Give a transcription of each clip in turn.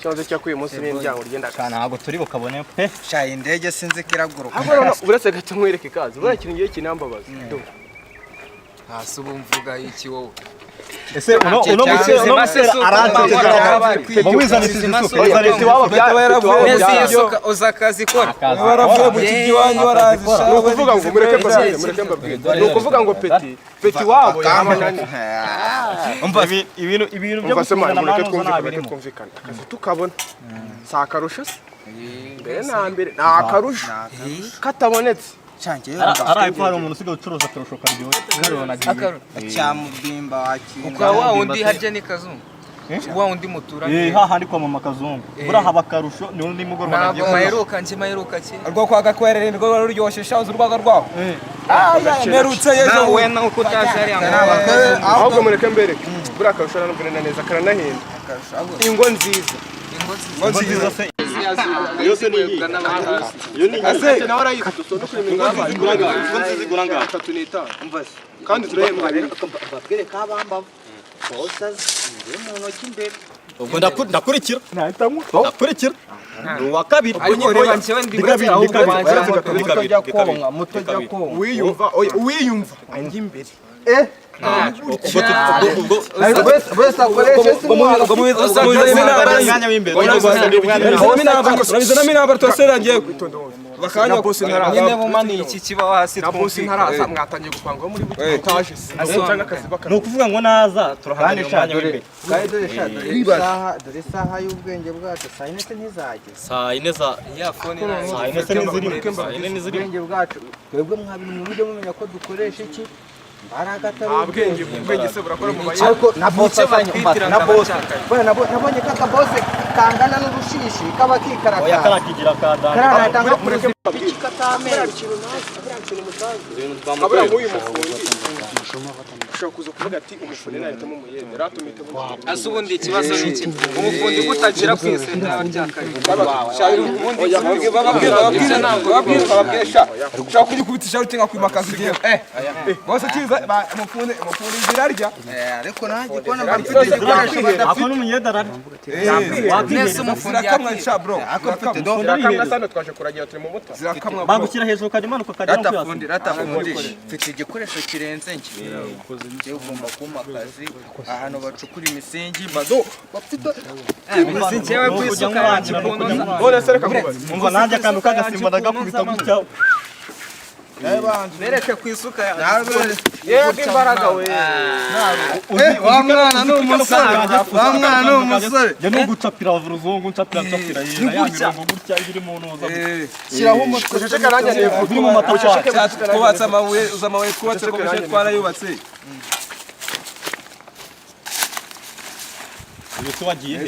cyoze cyakuye munsi n'indyango rigenda cyane ntabwo turi bukabone pe shaye indege sinzi kiraguruka ahubwo uretse gato nkwereke kazi buriya kintu ngiye kinambabaza hasi ubu mvuga iki wowe ese uno musera aranze mu wizanitse wizanitse waba uza akazi kora baravuye mu kigiwanyu barazi no kuvuga ngo mureke mbabwire no kuvuga ngo peti wabo yamanani umva ibintu byo gusema mureke twumvikana akazi tukabona sakarusho mbere na mbere nakarusho katabonetse change araye ko hari umuntu usigaye ucuruza akarusho karyoshye karona cyamubimba wakira ukwa wa undi harya ni kazungu wa undi muturanye hahandi kwa mama kazungu bura haba karusho ni undi mugoroba nagiye maheruka nje maheruka ki rwo kwa gakwerere rwo ruryoshye shazo urwaga rwaho merutse yejo we na uko tashari ahubwo mureke mbereke bura karusho nanubwira neza karanahinda ingo nziza yose ni iyi yo ni ase nawe arayikatuso no kuri mwaba zigura ngaho 3 umva kandi turahembwa babwire kabamba bosa ndi mu ntoki imbere ubwo ndakurikira ndakurikira uwa kabiri ariko reba njewe ndi gutse ahubwo mutojya konka mutojya konka wiyumva anjye imbere bose akoresha urabizana minamba twaserangiye bakanya boss ntaraza nyine mumani iki kibaho hasi na boss ntaraza mwatangiye gupanga muri etage cyangwa akazi no kuvuga ngo naza turahaganisha imbere dore saha y'ubwenge bwacu saa ine ntizajye saa ine za ya phone saa ine n'iziri ubwenge bwacu twebwe mwabintu mujye mumenya ko dukoresha iki ubwenge se burakora mu bayi ariko na boss na boss nabonye kaka boss kangana n'urushishi kaba kikaraka oya karakigira kadanga karatanga mureke katamera abura nk'uyu mufundi ushobora kuza kuvuga ati umufundi nahitamo umuyede ratumite asubundi ikibazo n'iki umufundi gutagira kwisenda ryakari shayiro ubundi bababwira ushaka kugikubitisha utinga kwimakaza igihe bose kiza umufundi zirarya ariko nanjye kubona mbafite ako n'umuyede arari nese umufundi yakamwa bro akofite do kamwe sano twaje kuragira turi mu muta zirakamwa bagushyira hejuru kadimanuka kajya ratafundisha mfite igikoresho kirenze njye ugomba kuma akazi ahantu bacukura imisingi bado bafite imisingi yewe kwisuka yanjye none se reka kubaza umva nanjye akantu kagasimba ndagakubita gutya nereke kwisuka yego imbaraga we wa mwana ni umusore njye no gucapira abazungu ncapira yamirongo gutya iri mu ntuza shyiraho umutwe uceceka nanjye nivuga biri mu matafari twubatse amabuye twubatse ko twarayubatse Yose wagiye he?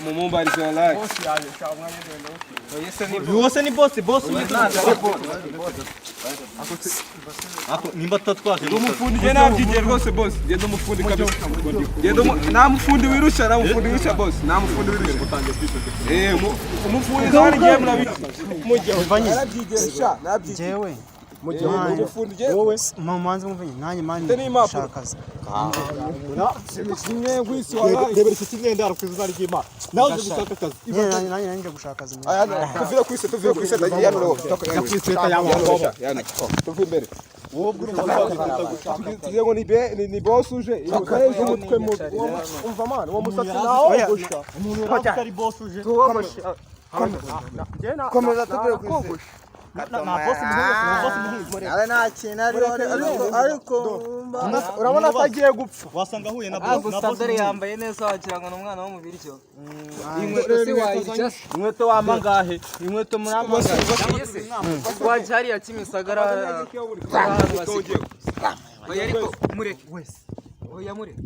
mu mumbarizo wallahi Yose ni boss ako nimba tatwaje umufundi je nabyigiye rwose boss genda umufundi kabisa genda na mufundi wirusha na mufundi wirusha boss na mufundi wirusha umufundi zari ngiye mujye yarabyigisha jewe umufundi je wowe mamanze muvanye nanjye mani shakaza kimwe gwisi wallahi debere iki kimwenda arukwiza ari kima nawe uje gushaka akazi nanjye nje gushakaza tuvira kwise tagiye hano yakwiseta yawo tuvi imbere tugiye ngo ni boss uje imukaje umutwe mu umva man uwo musatsi nawo gusha umuntu ari boss uje komeza tugere kwise na boss muhizi ale nta kintu ariko urabona ko agiye gupfa wasanga ahuye na boss Sadari yambaye neza wagira ngo n'umwana wo mu biryo inkweto se wayirya inkweto wamba ngahe inkweto muramanga waje hariya Kimisagara oya ariko mureke wese oya mureke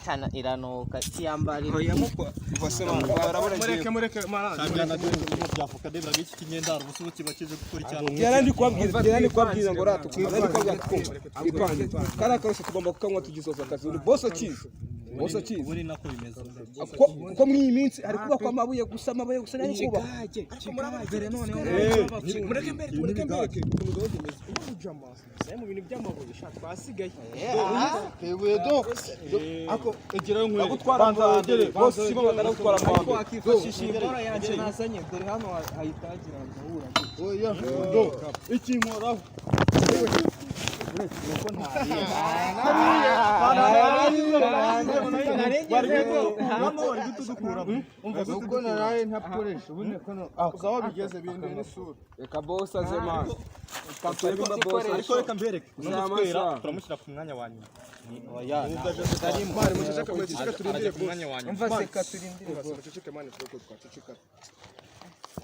sana iranuka kiyambarira oya mukwa basema barabona mureke cyangwa byafuka debra biki kinyenda ubusubu kiba kije gukora cyane yarandi kwabwira ngo ratu kwibandi kwabwira twumva ipande kana kose tugomba kukanywa tugisoza akazi uri boss akiza bose akizi ubu ni nako bimeze ko muri iyi minsi ari kubakwa amabuye gusa nari kuba mbere none mureke mbere umujama sai mu bintu by'amabuye shaka twasigaye tebuye do ako egerayo nkwe gutwara nzagere bose sibo bagana gutwara amabuye akifashisha imbere yanjye nasanye dore hano ahitagira ndahura oya do iki nkoraho uko naraye ntakoresha ubundi kono aho bigeze bindi n'isura reka boss azema ariko reka mbereke turamushyira ku mwanya wa nyuma mari mushaka mwese turindire ku mwanya wa nyuma umva seka turindire baceceke mani twoko twaceceka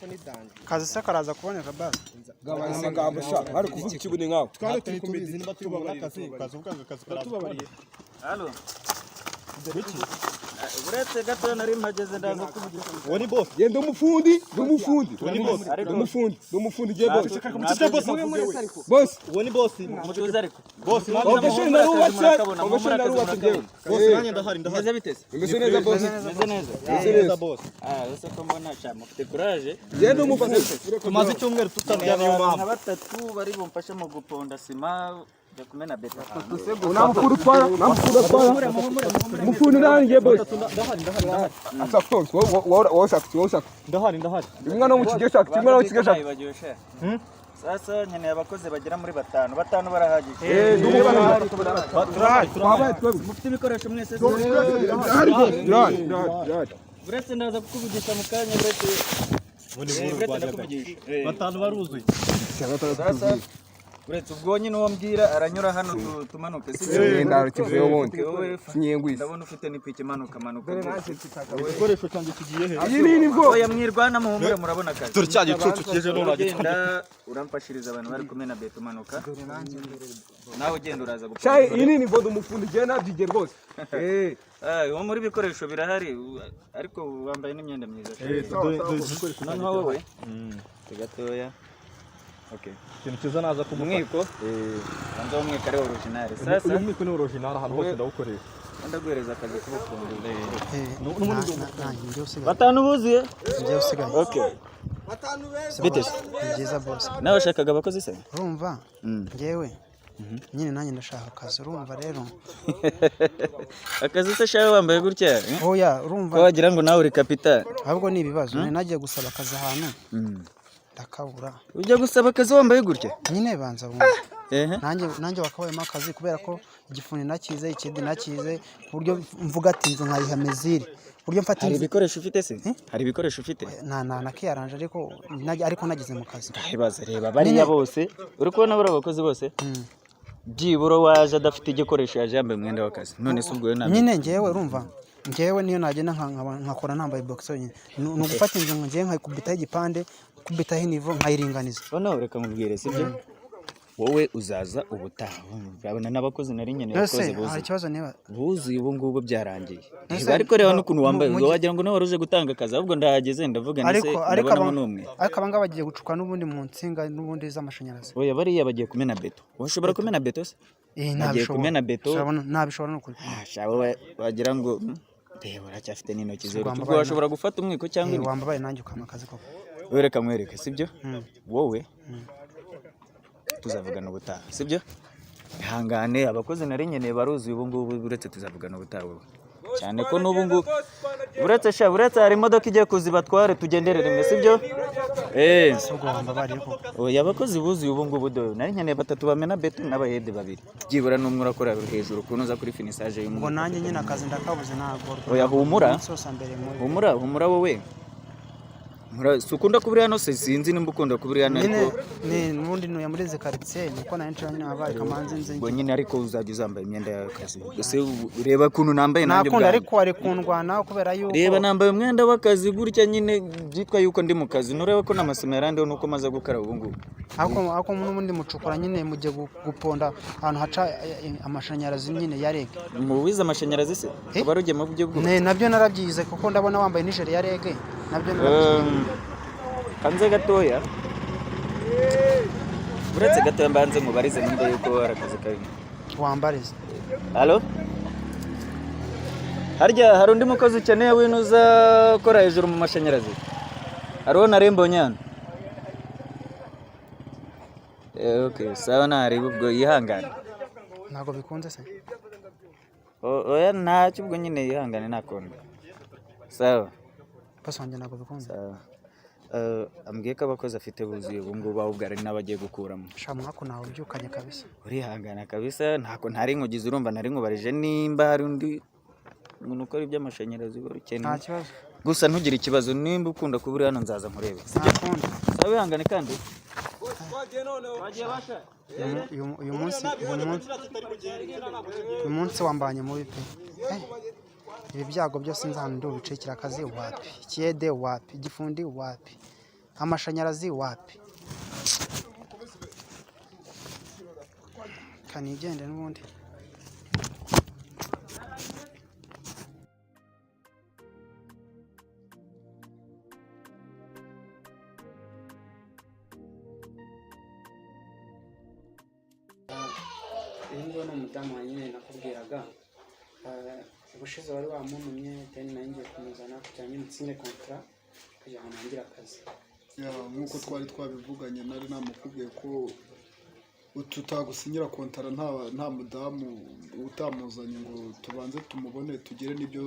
ko ni danje kazi se karaza kuboneka basi gabanya amagambo shaka bari kuvuga ikibuni nkawe twari turi kubizi niba tubabara akazi tubabariye halo uretse gato nari mpageze ndaza kuvugisha uwo ni boss yenda umufundi je boss uwo ni boss mutuze ariko boss obeshe narubatse jewe boss nanjye ndahari meze bitese meze neza boss meze neza boss ese ko mbona cyane mufite courage yenda umufundi tumaze icyumweru tutarya niyo mpamvu batatu bari bumfashe mu guponda sima kumena beta unamukuru twara mufundi nanjye boss asa tonse wowe ndahari imwana wo mu kigeshaka sasa nkeneye abakozi bagera muri batanu barahagije mufite ibikoresho mwese uretse ndaza kukuvugisha mu kanya batanu baruzuye uretse ubwo nyine uwo mbwira aranyura hano tumanuke kivuye ubundi kinyengwise ndabona ufite n'ipiki manuka igikoresho cyanjye kigiye he iyi ni bwo oya mwirwana muhumure murabona akazi dore cya gicucu kigeje none agenda uramfashiriza abantu bari kumena beto manuka nawe ugenda uraza gupfa iyi ni bwo umufundi je nabyige rwose wo muri bikoresho birahari ariko wambaye n'imyenda myiza noneho wowe gatoya okay ikintu kiza naza ku mwiko banza wo mwiko ari original sasa uyu mwiko ni original ahantu hose ndawukoresha ndaguhereza akazi k'ubufundi batanu buzuye ngiye usigaye okay bitese byiza boss nawe washakaga abakozi se urumva ngewe nyine nanjye ndashaka akazi urumva rero akazi se shawe wambaye gutya oya urumva ko wagira ngo nawe uri capital ahubwo ni ibibazo nagiye gusaba akazi ahantu ndakabura ujya gusaba akazi wambaye gutya nyine banza nanjye wakabayemo akazi kubera ko igifuni nakize ikindi nakize ku buryo mvuga ati nzu nkayiha meziri buryo mfata hari ibikoresho ufite se hari ibikoresho ufite nakiyaranje ariko nagize mu kazi ibaze reba bariya bose uri kubona bari abakozi bose byibura waje adafite igikoresho yaje yambaye umwenda w'akazi none se ubwo nyine ngewe urumva ngewe niyo nagenda nkakora nambaye box yonyine ni ugufata inzu ngewe nkayikubitaho igipande kubitaho inivo nkayiringaniza noneho reka mubwire sibyo wowe uzaza ubutaha urabona n'abakozi nari nyene yakoze buzuye ubu ngubu byarangiye ariko reba n'ukuntu wambaye wagira ngo nawe waruje gutanga akazi ahubwo ndahageze ndavuga nise ndabona n'umwe ariko abanga bagiye gucuka n'ubundi mu nsinga n'ubundi z'amashanyarazi oya bariya bagiye kumena beto washobora kumena beto se bagiye kumena beto nabishobora no kuri wagira ngo reba uracyafite n'intoki zero ubwo washobora gufata umwiko cyangwa wambaye nanjye ukama akazi koko wereka mwereke sibyo wowe tuzavugana ubutaha sibyo ihangane abakozi nari nkeneye baruzuye ubu ngubu uretse tuzavugana ubutaha cyane ko n'ubu ngubu uretse hari imodoka igiye kuzibatware tugendere rimwe sibyo oya abakozi buzuye ubu ngubu nari nkeneye batatu bamena beto n'abayede babiri byibura n'umwe urakora hejuru ukuntu uza kuri finisage y'umuntu ngo nanjye nyine akazi ndakabuze ntabwo oya humura wowe sukunda kuburi hano se sinzi nimba ukunda kuburi hano ariko n'ubundi nuya muri ze quartier niko na entra nyine abaye kamanzi nze ngo nyine ariko uzajya uzambaye imyenda y'akazi ese ureba kuntu nambaye nanjye nakunda ariko ari kundwana kubera yuko reba nambaye umwenda w'akazi gutya nyine byitwa yuko ndi mu kazi nureba ko namasima yarandeho nuko maze gukara ubu ngubu ako n'ubundi mucukura nyine mujye guponda ahantu haca amashanyarazi nyine ya rege mu wize amashanyarazi se abaruge mu buryo bwo nabyo narabyize kuko ndabona wambaye nijere ya rege nabyo kanze gatoya uretse gatoya mbanze mubarize nimba yuko arakazi kabi wambarize halo harya hari undi mukozi ukeneye winuza ukora hejuru mu mashanyarazi hariho na Rembonye hano okay sawa nari ubwo yihangane ntago bikunze se oya ntacyo ubwo nyine yihangane nakunda sawa pasi wanjye ntago bikunze ambwiye ko abakozi afite buzuye ubu ngubu ahubwo ari n'abagiye gukuramo sha mwako nawe ubyukanye kabisa urihangana kabisa ntako ntari nkugize urumva nari nkubarije nimba hari undi umuntu ukora iby'amashanyarazi ukeneye nta kibazo gusa ntugire ikibazo nimba ukunda kuba uri hano nzaza nkurebe sawa wihangane kandi uyu munsi wambanye mubi pe ibi byago byose nzana ndubicekera akazi wapi ikiyede wapi igifundi wapi amashanyarazi wapi kanigende n'ubundi Ngo no mudamu nyine nakubwiraga ubushize wari wamunumye teni nanjye kumuzana kujyanye n'itsine contrat kugira ngo nangire akazi nkuko twari twabivuganye nari namukubwiye ko tutagusinyira kontara nta mudamu utamuzanye ngo tubanze tumubone tugire n'ibyo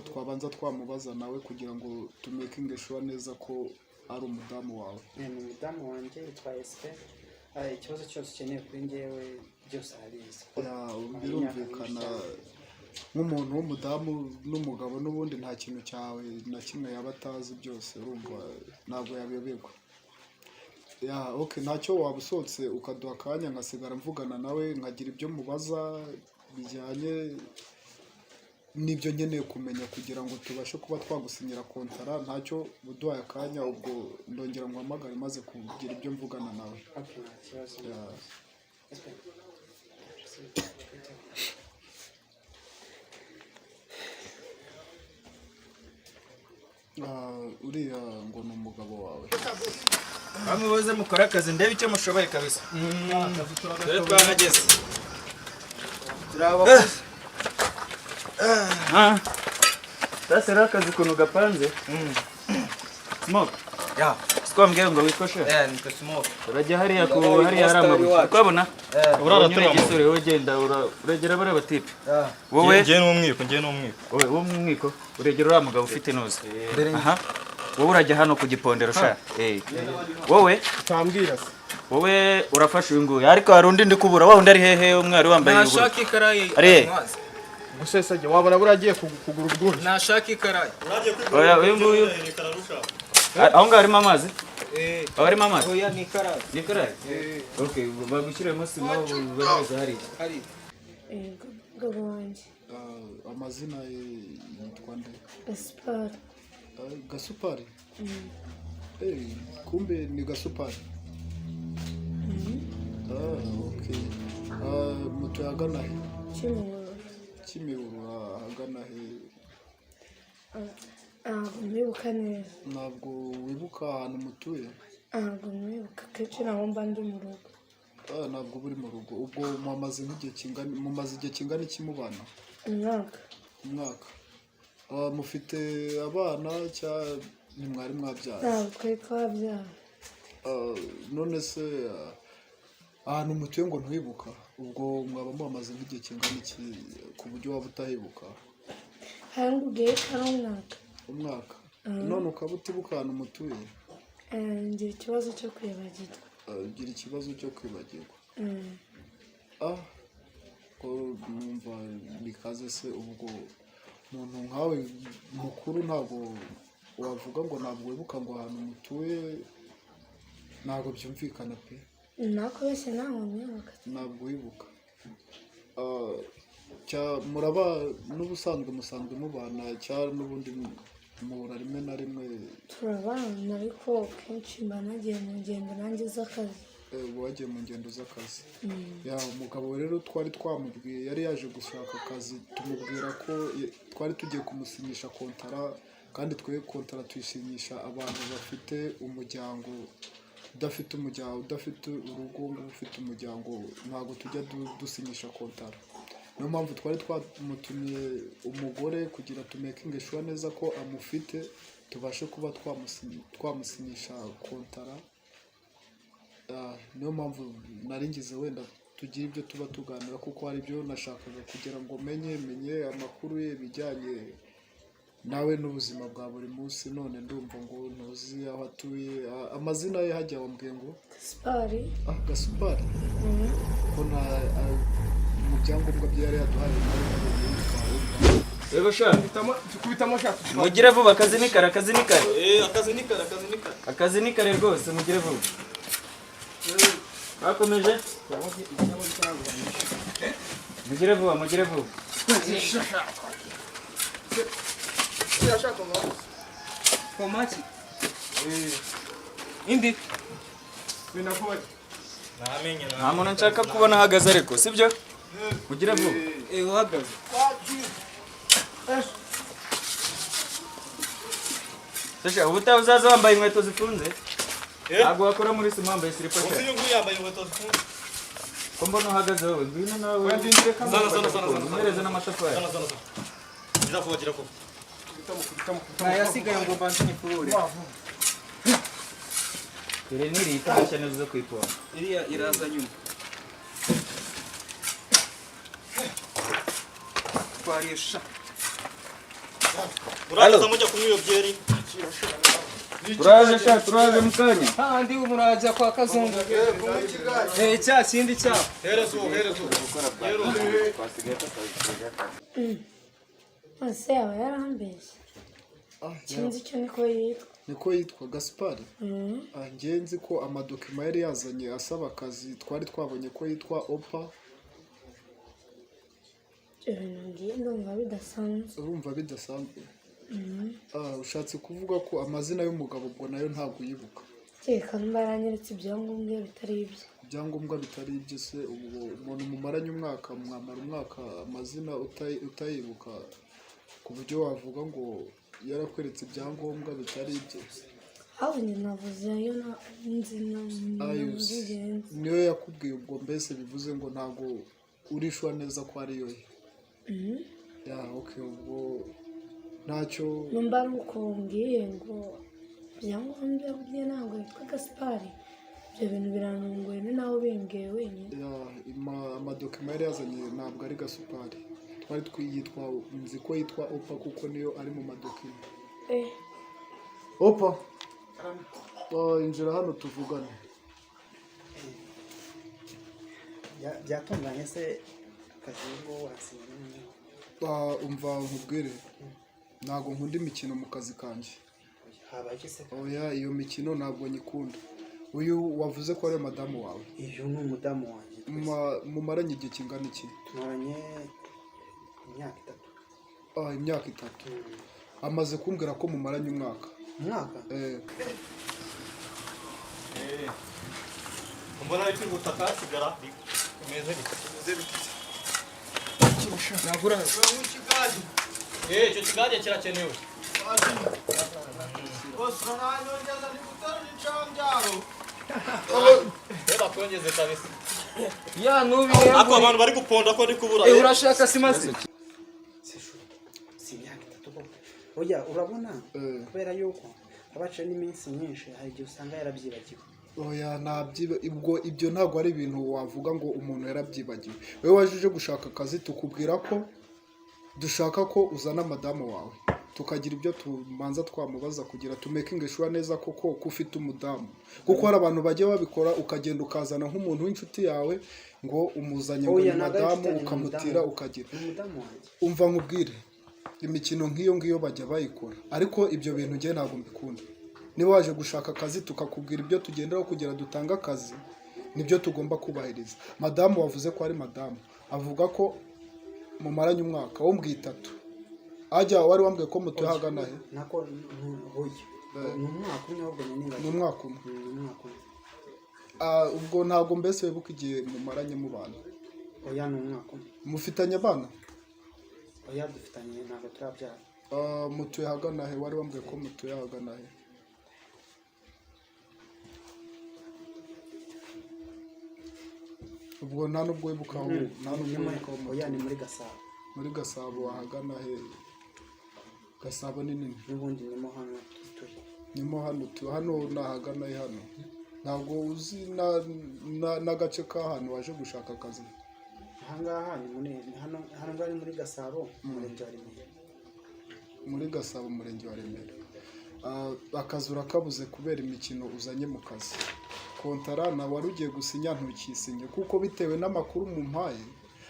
twabanza twamubaza nawe kugira ngo tumekinge sure neza ko ari umudamu wawe ni umudamu wanjye yitwa SP ikibazo cyose ukeneye kuri njyewe byose arabizi birumvikana nk'umuntu w'umudamu n'umugabo n'ubundi nta kintu cyawe na kimwe yaba atazi byose urumva ntabwo yabiyoberwa okay ntacyo waba usohotse ukaduha akanya ngasigara mvugana nawe nkagira ibyo mubaza bijyanye n'ibyo nkeneye kumenya kugira ngo tubashe kuba twagusinyira kontara ntacyo uduhaye akanya ubwo ndongera nguhamagare maze kugira ibyo mvugana nawe uriya ngo ni umugabo wawe bamuboze mukora akazi ndebe icyo mushoboye kabisa dore twahageze sasa rero akazi ukuntu gapanze smoke twambwiye ngo wikoshe nitwa Smoke urajya hariya hariya hari amabuye twabona uraratura igisore wowe genda uragera bari abatipe wowe ngiye n'umwiko wowe umwiko uregera uriya mugabo ufite inoze aha wowe urajya hano ku gipondero sha wowe utambwira se wowe urafasha uyu nguyu ariko hari undi ndi kubura wa undi ari hehe umwari wambaye ubururu nashaka ikarayi gusesage wabona buragiye kugura ubwundi nashaka ikarayi oya uyu nguyu aho ngaho harimo amazi aho harimo amazi oya ni ikarayi ni ikarayi okay bagushyiremo sima ubahereza hariya Gabo wanjye amazina yitwa nde Gaspard Gasupari kumbe ni Gasupari okay mutu yagana he Kimihurura ahagana he mwibuka neza ntabwo wibuka ahantu mutuye ntabwo mwibuka kenshi naho mba ndi mu rugo ntabwo buri mu rugo ubwo mumaze igihe kingana iki mubana umwaka mufite abana cyangwa ntimwari mwabyara ntabwo twari twabyara none se ahantu mutuye ngo ntiwibuka ubwo mwaba mumaze nk'igihe kingana iki ku buryo waba utahibuka hari ngugiye ari umwaka none ukaba utibuka ahantu mutuye ngira ikibazo cyo kwibagirwa ugira ikibazo cyo kwibagirwa ko numva bikaze se ubwo umuntu nkawe mukuru ntabwo wavuga ngo ntabwo wibuka ngo ahantu mutuye ntabwo byumvikana pe nako wese ntabwo mwibuka ntabwo wibuka muraba n'ubusanzwe musanzwe mubana cyangwa n'ubundi muhura rimwe na rimwe turabana ariko kenshi mba nagiye mu ngendo nanjye z'akazi wagiye mu ngendo z'akazi umugabo rero twari twamubwiye yari yaje gushaka akazi tumubwira ko twari tugiye kumusinyisha kontara kandi twe kontara tuyisinyisha abantu bafite umuryango udafite umuryango udafite urugo ufite umuryango ntabwo tujya dusinyisha kontara niyo mpamvu twari twamutumye umugore kugira tumekinge sure neza ko amufite tubashe kuba twamusinyisha kontara. Niyo mpamvu naringize wenda tugira ibyo tuba tuganira kuko hari ibyo nashakaga kugira ngo menye amakuru ye bijyanye nawe n'ubuzima bwa buri munsi. None ndumva ngo ntuzi aho atuye, amazina ye hajya wambwiye ngo Gaspari. Gaspari. Ko na mu byangombwa bye yari yaduhaye Reba sha mugire vuba, akazi ni kare akazi ni kare rwose, mugire vuba. Bakomeje mugire vuba. Komaki. Indi. Nta muntu nshaka kubona ahagaze ariko sibyo? Mugire vuba. Uhagaze. Sasha ubutaha uzaza wambaye inkweto zifunze? Ntabwo wakora muri sima wambaye silipa. Ko mbona uhagaze wowe, ngwino nawe. Umereze n'amatafari. Gira ko. Nayasigaye ngo mbanze kurure. Dore niri itashya neza zo kwipora. Iriya iraza nyuma. Twarisha. Uraza mujya kunywa iyo byeri. Turaje mukanya. Handi umuraza kwa kazungu. Cya kindi cya. Herezo. Ase aba yarambeshye. Sinzi icyo niko yitwa Gaspari. Ngenzi ko amadokima yari yazanye asaba akazi twari twabonye ko yitwa Opa. Urumva bidasanzwe. Ushatse kuvuga ko amazina y'umugabo ubwo nayo ntabwo yibuka. Cyeka mbaranyeretse ibyangombwa bitari ibye. Ibyangombwa bitari ibye se umuntu mumaranye umwaka mwamara umwaka amazina utayibuka ku buryo wavuga ngo yarakweretse ibyangombwa bitari ibye. Aho navuze yo nzina niyo yakubwiye ubwo mbese bivuze ngo ntabwo urishwa neza ko ari yo. Okay, ubwo ntacyo numba nukumbwiye ngo byangombwa burya ntabwo yitwa Gaspari. Ibyo bintu biranunguye ni naho bimbwiye wenyine. Amadokima yari yazanye ntabwo ari Gaspari. Twari twiyitwa nzi ko yitwa Opa kuko niyo ari mu madokima. Opa. Injira hano tuvugane. Byatunganye se akazingo wasinye. Umva nkubwire. Ntabwo nkunda imikino mu kazi kanjye. Oya, iyo mikino ntabwo nyikunda. Uyu wavuze ko ari madamu wawe? Iyo ni umudamu wanjye. Mumaranye igihe kingana iki? Tumaranye imyaka 3. Amaze kumbwira ko mumaranye umwaka. Mbona ari kwihutaka sigara umeze bite? Nagura. Icyo kigari kirakenewe. Reba kongeze kabisa. Ya nubi. Ako abantu bari guponda ko ndi kubura. Urashaka simasi. Oya urabona kubera yuko abaca n'iminsi myinshi hari igihe usanga yarabyibagiwe. Oya ibyo ntabwo ari ibintu wavuga ngo umuntu yarabyibagiwe. Wewe wajije gushaka akazi tukubwira ko dushaka ko uzana madamu wawe tukagira ibyo tumanza twamubaza kugira tumekinge sure neza koko ko ufite umudamu. Kuko hari abantu bagiye babikora ukagenda ukazana nk'umuntu w'inshuti yawe ngo umuzanye ngo madamu ukamutira ukagira. Umva nkubwire imikino nk'iyo bajya bayikora ariko ibyo bintu ngiye ntabwo mbikunda. Niba waje gushaka akazi tukakubwira ibyo tugenderaho kugira dutanga akazi nibyo tugomba kubahiriza. Madamu wavuze ko ari madamu avuga ko mumaranye umwaka wo mbwitatu. Ajya wari wambwiye ko mutahagana he? Nako hoye. Ni umwaka umwe. Ubwo ntabwo mbese wibuka igihe mumaranye mu bana. Oya ni umwaka umwe. Mufitanye abana? Oya dufitanye ntabwo turabyara. Mutuye hagana he? Wari wambwiye ko mutuye hagana he? ubwo nta nubwo wibuka aho nta nubwo wibuka aho oya ni muri Gasabo. Muri Gasabo ahagana he? Gasabo ni nini n'ubundi nimo hano turi. Nimo hano hano nahagana he hano? Ntabwo uzi n'agace ka hano waje gushaka akazi? Ahangaha ni hano ngari muri Gasabo umurenge wa Remera. Muri Gasabo umurenge wa Remera. Akazi urakabuze kubera imikino uzanye mu kazi. Kontara na wari ugiye gusinya ntukisinye kuko bitewe n'amakuru mu mpaye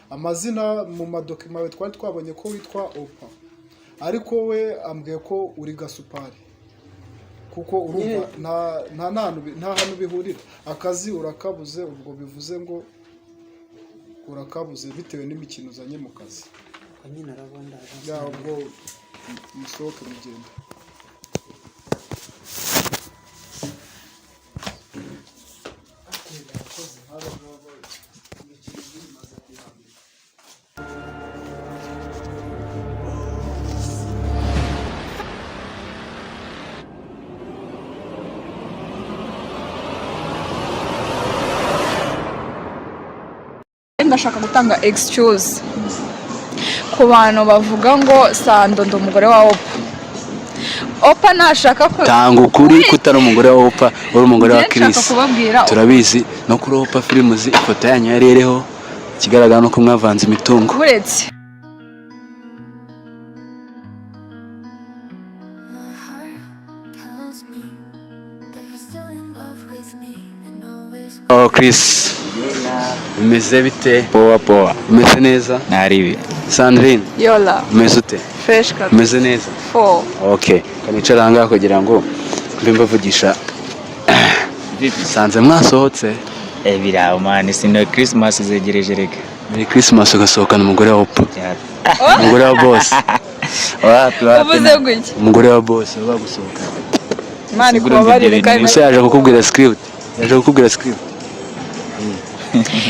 amazina mu madokima we twari twabonye ko witwa Opa, ariko we ambwiye ko uri Gasupari kuko urumva nta hantu bihurira. Akazi urakabuze, ubwo bivuze ngo urakabuze bitewe n'imikino uzanye mu kazi. Nyine arabonda ya ubwo musohoke mugenda. Ndashaka gutanga excuse ku bantu bavuga ngo Sando ndo umugore wa Opa nashaka ko tanga ukuri kutari umugore wa Opa uri umugore wa Chris. Turabizi no kuri Opa Films ifoto yanyu yarereho kigaragara no ko mwavanze imitungo. Buretse Chris umeze bite? Poa umeze neza? Naribi. Sandrine Yola umeze ute? fresh ka umeze neza? Okay, kanicara hanga kugira ngo mbe mbavugisha. Sanze mwasohotse? Biraho man, sino Christmas zegereje rega. Muri Christmas ugasohokana umugore wa Opa. Umugore wa boss. ubuze gutya Umugore wa boss bagusohoka. Mani kubabarire kandi Ese yaje kukubwira script.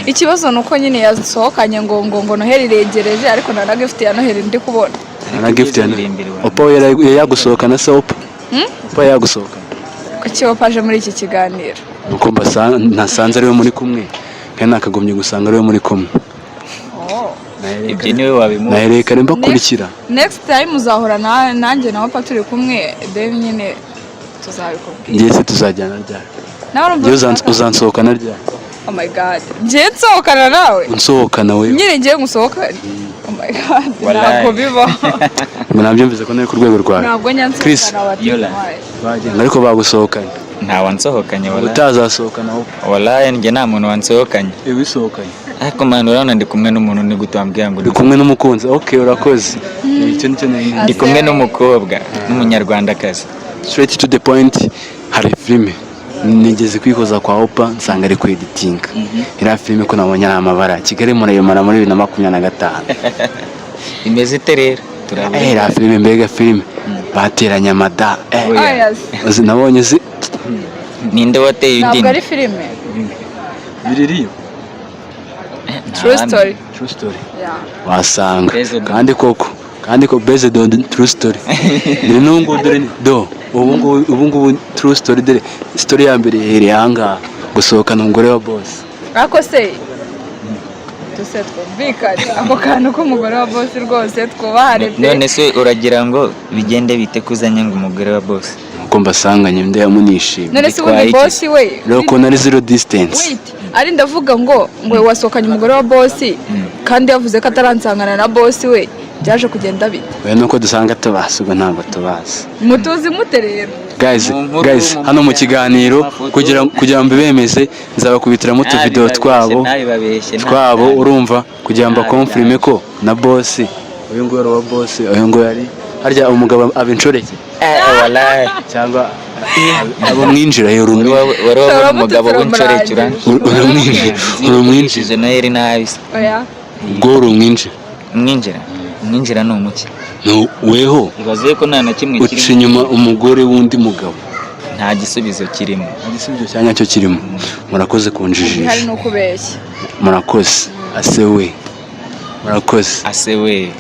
Ikibazo nuko nyine yasohokanye ngo Noheli iregereje, ariko na gift ya Noheli ndi kubona. Na gift ya Opa yagusohokana se Opa? Opa yagusohokana. Kuki Opa aje muri iki kiganiro? Nuko nasanze ariwe muri kumwe. Kandi nakagomye gusanga ariwe muri kumwe. Ibyo niwe wabimuha. Nahereka remba kurikira. Next time uzahora nanjye na Opa turi kumwe, then nyine tuzabikubwira. Ngiye se tuzajyana ryari? Nawe urumva uzansohokana ryari? Oh my god. Ngiye nsohokana nawe? Unsohokana wewe. Nyine ngiye ngusohokana. Oh my god. Ntabwo biba. Ngo nabyumvise ko nari ku rwego rwawe. Ntabwo nyansohokana Yola. Bagenda ariko bagusohokanye. Nta wansohokanye wala. Utazasohokana Opa. Wala njye nta muntu wansohokanye. Ibisohokanye. Ariko man urabona ndi kumwe n'umuntu ni gutambwira ngo ndi kumwe n'umukunzi. Okay, urakoze. Icyo nicyo ndi kumwe n'umukobwa n'umunyarwandakazi. Straight to the point, hari filime nigeze kwikoza kwa Opa nsanga ari kwediting. Ira filime ko nabonye amabara Kigali murayimara muri 2025. Imeze ite rero? Turabona. Ira filime mbega filime bateranya amada. Nabonye ninde wateye indi? Ntabwo ari filime. Biririyo. True story. Yeah. Wasanga kandi ko based on true story. Ni nungu dore do ubu true story dore story ya mbere here hanga gusohokana umugore wa boss. Ako se twumvikane ako kantu k'umugore wa boss rwose twubahare pe. None se uragira ngo bigende bite kuzanya ngo umugore wa boss? Uko mbasanganye nde yamunishimye. None se ubu boss we rero ko nari zero distance. Wait, ari ndavuga ngo wasokanye umugore wa boss kandi yavuze ko ataransangana na boss we, byaje kugenda bite? We nuko dusanga tubasubwa ntabwo tubazi. Mutuzi mute rero? Guys, hano mu kiganiro kugira ngo bemeze nzabakubitira mu video twabo urumva kugira ngo confirme ko na boss uyu ngo yari wa boss uyu ngo yari harya umugabo abinshoreke wallahi cyangwa abo mwinjira yo rumwe wari umugabo w'inshoreke urumwinjije na yeri nabise oya ubwo mwinjira no muke weho ibaze ko nta na kimwe kirimo uca inyuma umugore wundi mugabo nta gisubizo kirimo cyanya cyo kirimo murakoze kunjijisha hari no kubeshya murakoze asewe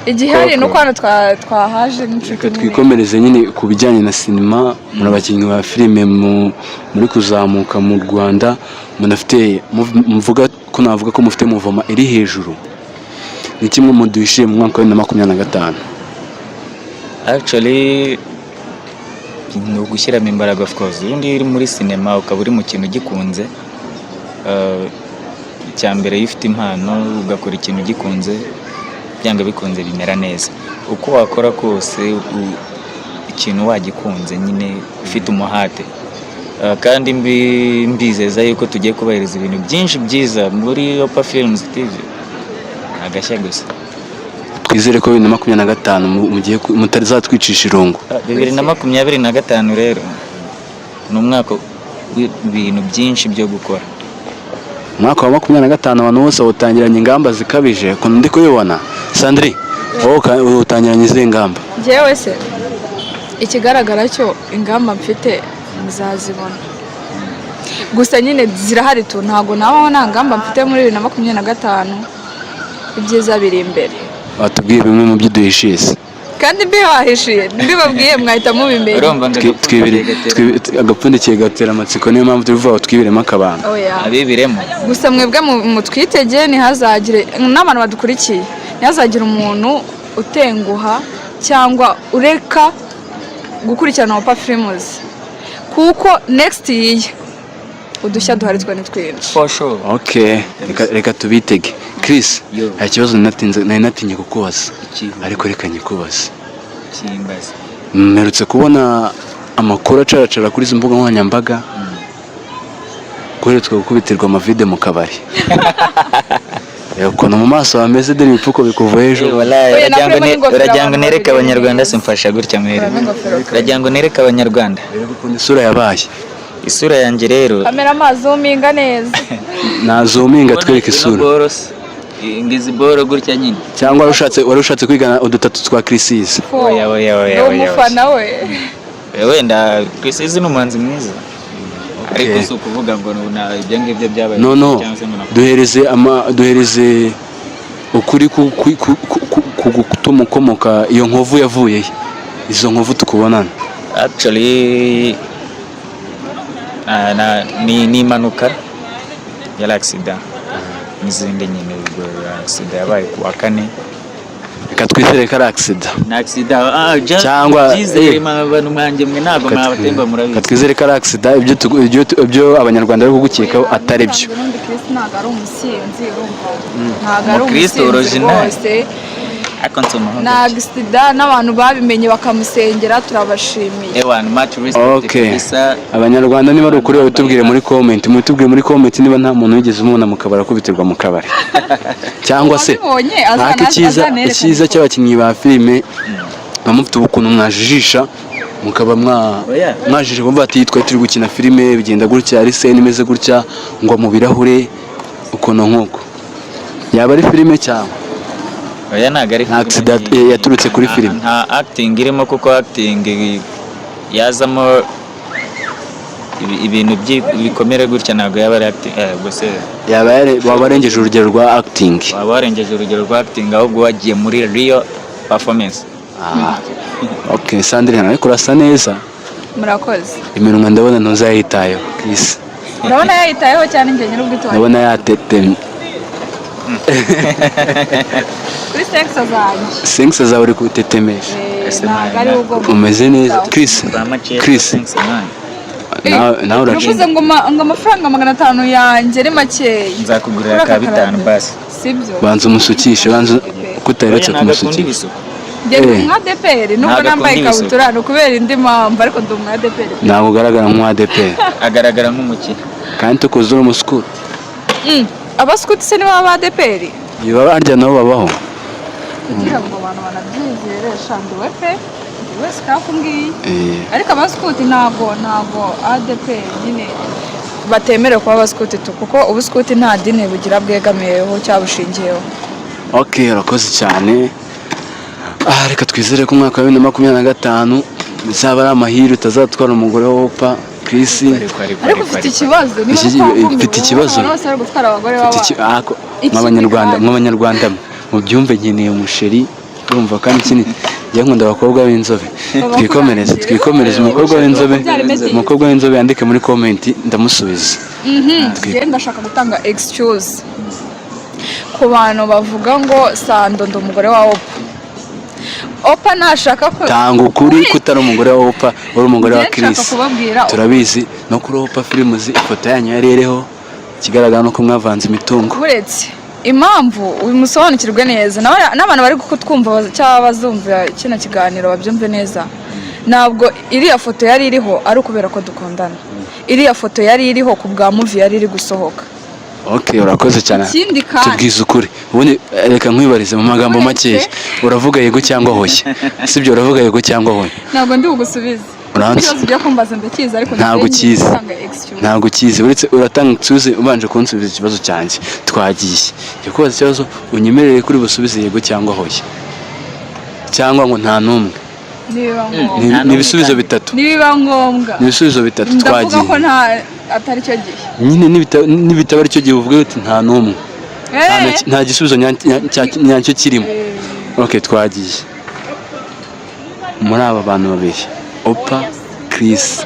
igihari no kwano twahaje n'inshuti twikomereze nyine ku bijyanye na sinema murabakinnyi ba filime muri kuzamuka mu Rwanda munafite muvuga ko navuga ko mufite muvoma iri hejuru, ni kimwe mu duhishije mu mwaka wa 2025. Actually ni ugushyiramo imbaraga of course. Undi uri muri sinema ukaba uri mu kintu gikunze, icya mbere iyo ufite impano ugakora ikintu gikunze, byanga bikunze bimera neza. Uko wakora kose ikintu wagikunze nyine ufite umuhate, kandi mbizeza yuko tugiye kubahiriza ibintu byinshi byiza muri Opa Films TV. Agashya gusa. Twizere ko 2025 mugiye mutazatwicisha irungu. 2025 rero ni umwaka w'ibintu byinshi byo gukora. Mwaka wa 2025 abantu bose utangiranye ingamba zikabije, ko ndi kubibona. Sandri, wowe utangiranye izi ngamba? Jewe se ikigaragara cyo ingamba mfite muzazibona, gusa nyine zirahari tu, ntago nabaho nta ngamba mfite muri 2025. Ibyiza biri imbere. Watubwiye bimwe mu byo duhishiye, kandi mbibahishiye mbibabwiye mwahita mubimenye. agapfundikiye gatera amatsiko, niyo mpamvu tuvuga twibiremo akabanga. Abibiremo gusa mwebwe mutwitegeye, ntihazagire n'abantu badukurikiye, ntihazagire umuntu utenguha cyangwa ureka gukurikirana Opa Films, kuko next year udushya duhari twa nitwinshi. For sure. Okay, reka tubitege. Chris, hari ikibazo nari natinye kukubaza, ariko reka nyikubaze. Kimbaza. Mperutse kubona amakuru acaracara kuri izo mbuga nkoranyambaga, kuheretswe gukubitirwa amavide mu kabari. Ukuntu mu maso hameze dore ibipfuko bikuva ejo. Uragira ngo nereke abanyarwanda simfasha gutya mwere. Uragira ngo nereke abanyarwanda. Ukuntu isura yabaye. Isura yanjye rero. Kamera mazuminga neza. Nazuminga twereke isura. Ngizi boro gutya nyine. Cyangwa warushatse kwigana udutatu twa Chrisis. Oya. Umufana we. Wenda Chrisis ni umuhanzi mwiza. Ariko so kuvuga ngo ibyo ngibyo byabaye. No. Duhereze ukuri kutumukomoka iyo nkovu yavuye. Izo nkovu tukubonana. Actually ni impanuka ya accident n'izindi nyine. Ubwo accident yabaye ku wa 4. Reka twizere ko ari accident. Na accident cyangwa abantu mwanjye mwe ntabwo mwabatemba murabizi. Reka twizere ko ari accident, ibyo abanyarwanda bari kugukekaho atari byo. Ntabwo ari umusinzi urumva. Ntabwo ari umusinzi rwose. Na accident n'abantu babimenye bakamusengera, turabashimiye. Okay. Abanyarwanda niba ari ukuri babitubwire muri comment, niba nta muntu wigeze umubona mu kabari akubitirwa mu kabari. Cyangwa se icyiza cy'abakinnyi ba filime bamufite ukuntu mwajijisha mukaba mwajije kumva ati twa turi gukina filime bigenda gutya, ari scene imeze gutya ngo mu birahure ukuntu nk'uko yaba ari filime cyangwa oya ntago ari accident yaturutse kuri filime. Nta acting irimo, kuko acting yazamo ibintu bikomere gutya, ntago yaba ari acting. Gusa waba arengeje urugero rwa acting. Waba warengeje urugero rwa acting, ahubwo wagiye muri real performance. Okay, Sandrine nawe kurasa neza. Murakoze. Iminwa ndabona ntuzayitayeho Chris. Urabona yayitayeho cyane njye nyir'ubwitwa. Ndabona yatetemye. Kuri sense zawe uri kutetemesha. Umeze neza Chris. Nawe uravuze ngo amafaranga 500 yanjye ari makeya. Nzakugurira ka 5 basi. Sibyo. Banza umusukishe, banza kutaretse kumusukisha. Ngende mu ADPR nubwo nambaye ikabutura no kubera indi mpamvu, ariko ndi mu ADPR. Ntabwo ugaragara mu ADPR. Agaragara nk'umukire. Kandi tukuzura umuskuti. Abaskuti se niba ba ADPR? Yiba barya nabo babaho. Kugira ngo abantu banabyizere shanduwe pe. Wese kafungiye. Ariko abaskuti ntabwo ADPR nyine batemerewe kuba abaskuti tu, kuko ubuskuti nta dini bugira bwegamiyeho cyabushingiyeho. Okay, urakoze cyane. Reka twizere ko umwaka wa 2025 bizaba ari amahirwe utazatwara umugore wa Opa Chris. Ariko ufite ikibazo, ufite ikibazo. Nk'abanyarwanda mu byumve nkeneye umusheri urumva, kandi njye nkunda abakobwa b'inzobe. Twikomereze umukobwa w'inzobe yandike muri comment ndamusubiza. Njye ndashaka gutanga excuse ku bantu bavuga ngo Sando ndi umugore wa Opa nashaka ko tanga ukuri kutari umugore wa Opa uri umugore wa Chris. Turabizi no kuri Opa Films ifoto yanyu yari iriho kigaragara no ko mwavanze imitungo. Uretse impamvu ubimusobanukirwe neza n'abantu bari kutwumva cyangwa bazumva kino kiganiro babyumve neza. Ntabwo iriya foto yari iriho ari ukubera ko dukundana. Iriya foto yari iriho ku bwa movie yari iri gusohoka. Okay, urakoze cyane. Tubwiza ukuri. Ubundi reka nkwibarize mu magambo make. Uravuga yego cyangwa hoya? Sibyo uravuga yego cyangwa hoya? Ntabwo ndi bugusubize. Uranzi? Byo kumbaza ndakiza ariko ntabwo kizi. Uretse uratanga excuse ubanje kunsubiza ikibazo cyanjye. Twagiye. Cyo kubaza ikibazo unyemerere kuri busubize yego cyangwa hoya? Cyangwa ngo nta numwe. Ni ibisubizo bitatu. Nibiba ngombwa. Ni ibisubizo bitatu twagiye. Ndavuga ko nta atari cyo gihe. Nyine nibitaba ari cyo gihe uvuga uti nta numwe. Nta gisubizo nyacyo kirimo. Okay, twagiye. Muri aba bantu babiri Opa Chris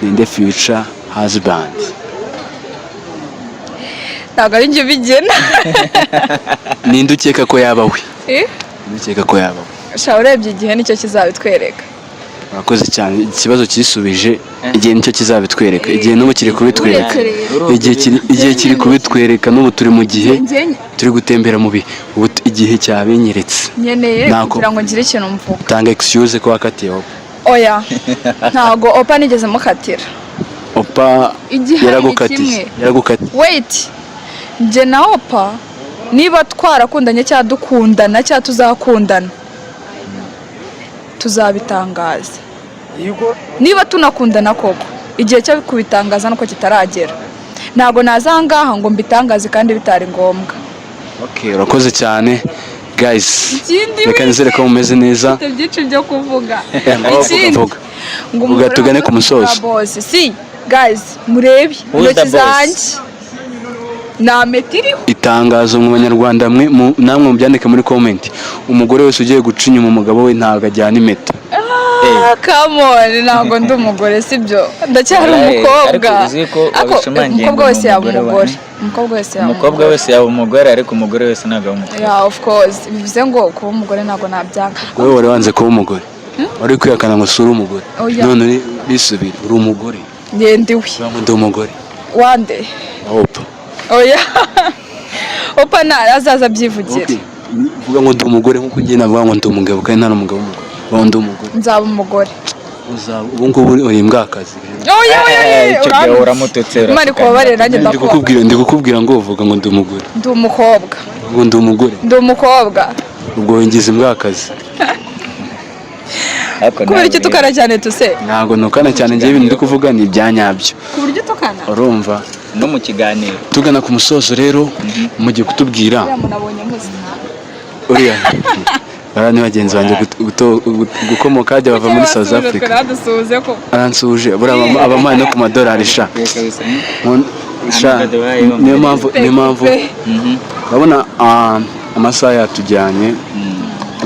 ninde future husband? Ntabwo ari njye bigena. Ninde ukeka ko yaba we? Ndukeka ko yaba we. Sha urebye igihe nicyo kizabitwereka. Urakoze cyane, ikibazo kisubije igihe nicyo kizabitwereka. Igihe n'ubu kiri kubitwereka. Igihe kiri kubitwereka n'ubu turi mu gihe turi gutembera mu bihe. Ubu igihe cyabinyeretse. Nyeneye kugira ngo ngire ikintu mvuga. Tanga excuse ko wakatiye Opa. Oya. Ntago Opa nigeze mukatira. Opa yaragukatiye. Wait. Nje na Opa niba twarakundanye cyangwa dukundana cyangwa tuzakundana tuzabitangaza. Niba tunakundana koko igihe cyo kubitangaza nuko kitaragera. Ntago nazangaha ngo mbitangaze kandi bitari ngombwa. Okay, urakoze cyane. Guys, reka nizere ko mumeze neza. Byinshi byo kuvuga. Ngo tugane ku musozo. Si, guys, murebe intoki zanjye. Itangazo mu banyarwanda namwe mubyandike muri comment. Umugore wese ugiye guca inyuma umugabo we ntago ajyana impeta. Come on, ntago ndi umugore sibyo. Ndacyari umukobwa. Umukobwa wese yaba umugore. Umukobwa wese yaba umugore ariko umugore wese ntago umugore. Yeah, of course. Bivuze ngo kuba umugore ntago nabyanga. Wowe wari wanze kuba umugore. Wari kwihakana ngo sura umugore. None bisubira uri umugore. Ngendiwe. Ndi umugore. Wande. Opa. Oya. Opa azaza byivugira. Vuga ngo ndi umugore nkuko ngiye navuga ngo ndi umugabo kandi nta n'umugabo umugore. Ndi umugore. Nzaba umugore. Ubu ngubu uri imbwakazi. Oya. Uramututse. Mari kubabarira nanjye ndakubwira. Ndi kukubwira ngo uvuga ngo ndi umugore. Ndi umukobwa. Ngo ndi umugore. Ndi umukobwa. Ubwo wingize imbwakazi. Kubera iki tukana cyane tuse? Ntago nukana cyane ngiye ibintu ndi kuvuga ni ibyanyabyo. Ku buryo tukana? Urumva? No mu kiganiro. Tugana ku musozo rero mugiye kutubwira. Uriya. Barani bagenzi banjye gukomoka hajya bava muri South Africa. Aransuje buriya abamanye no ku madolari sha. Niyo mpamvu urabona amasaha yatujyanye.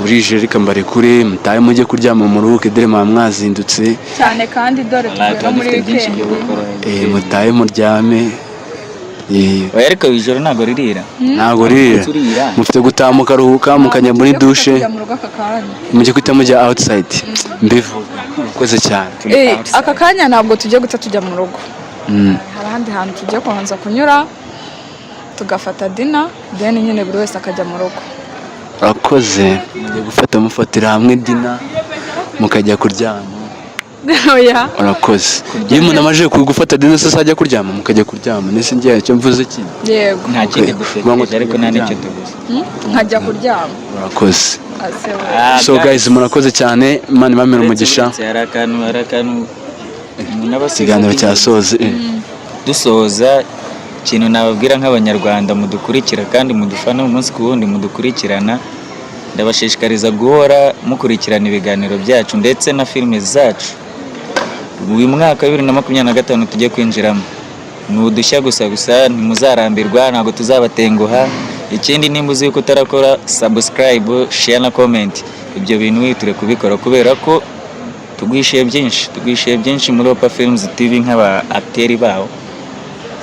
Burije reka mbarekure mutaye mujye kuryama mu ruhuke dore mwazindutse cyane kandi dore tugera muri weekend. Mutaye muryame. Oya ariko ijoro ntago ririra. Ntago ririra. Mufite gutamuka ruhuka mukajya muri douche. Mujye kwita mujya outside. Mbivuga. Ukoze cyane. Aka kanya ntabwo tujye guta tujya mu rugo. Hari ahandi hantu tujye kubanza kunyura tugafata dinner then nyine buri wese akajya mu rugo. Akoze mufatira hamwe dina mukajya kuryama. Oya. Urakoze. Iyo umuntu amaje gufata dina se ajya kuryama mukajya kuryama nese ngiye cyo mvuze ki? Yego. Nta kindi gusekeje ariko nta n'icyo tuguze. Nkajya kuryama. Urakoze. So guys murakoze cyane Imana ibamere umugisha. Arakanu ikiganiro cyasoze. Dusoza ikintu nababwira nk'abanyarwanda mudukurikira kandi mudufana umunsi ku wundi mudukurikirana, ndabashishikariza guhora mukurikirana ibiganiro byacu ndetse na filime zacu. Uyu mwaka 2025 tujye kwinjiramo ni udushya gusa ntimuzarambirwa, ntabwo tuzabatenguha. ikindi nimba uzi yuko utarakora subscribe share na comment ibyo bintu witure kubikora kubera ko tugwishiye byinshi muri Opa Films TV nk'aba acteurs bawo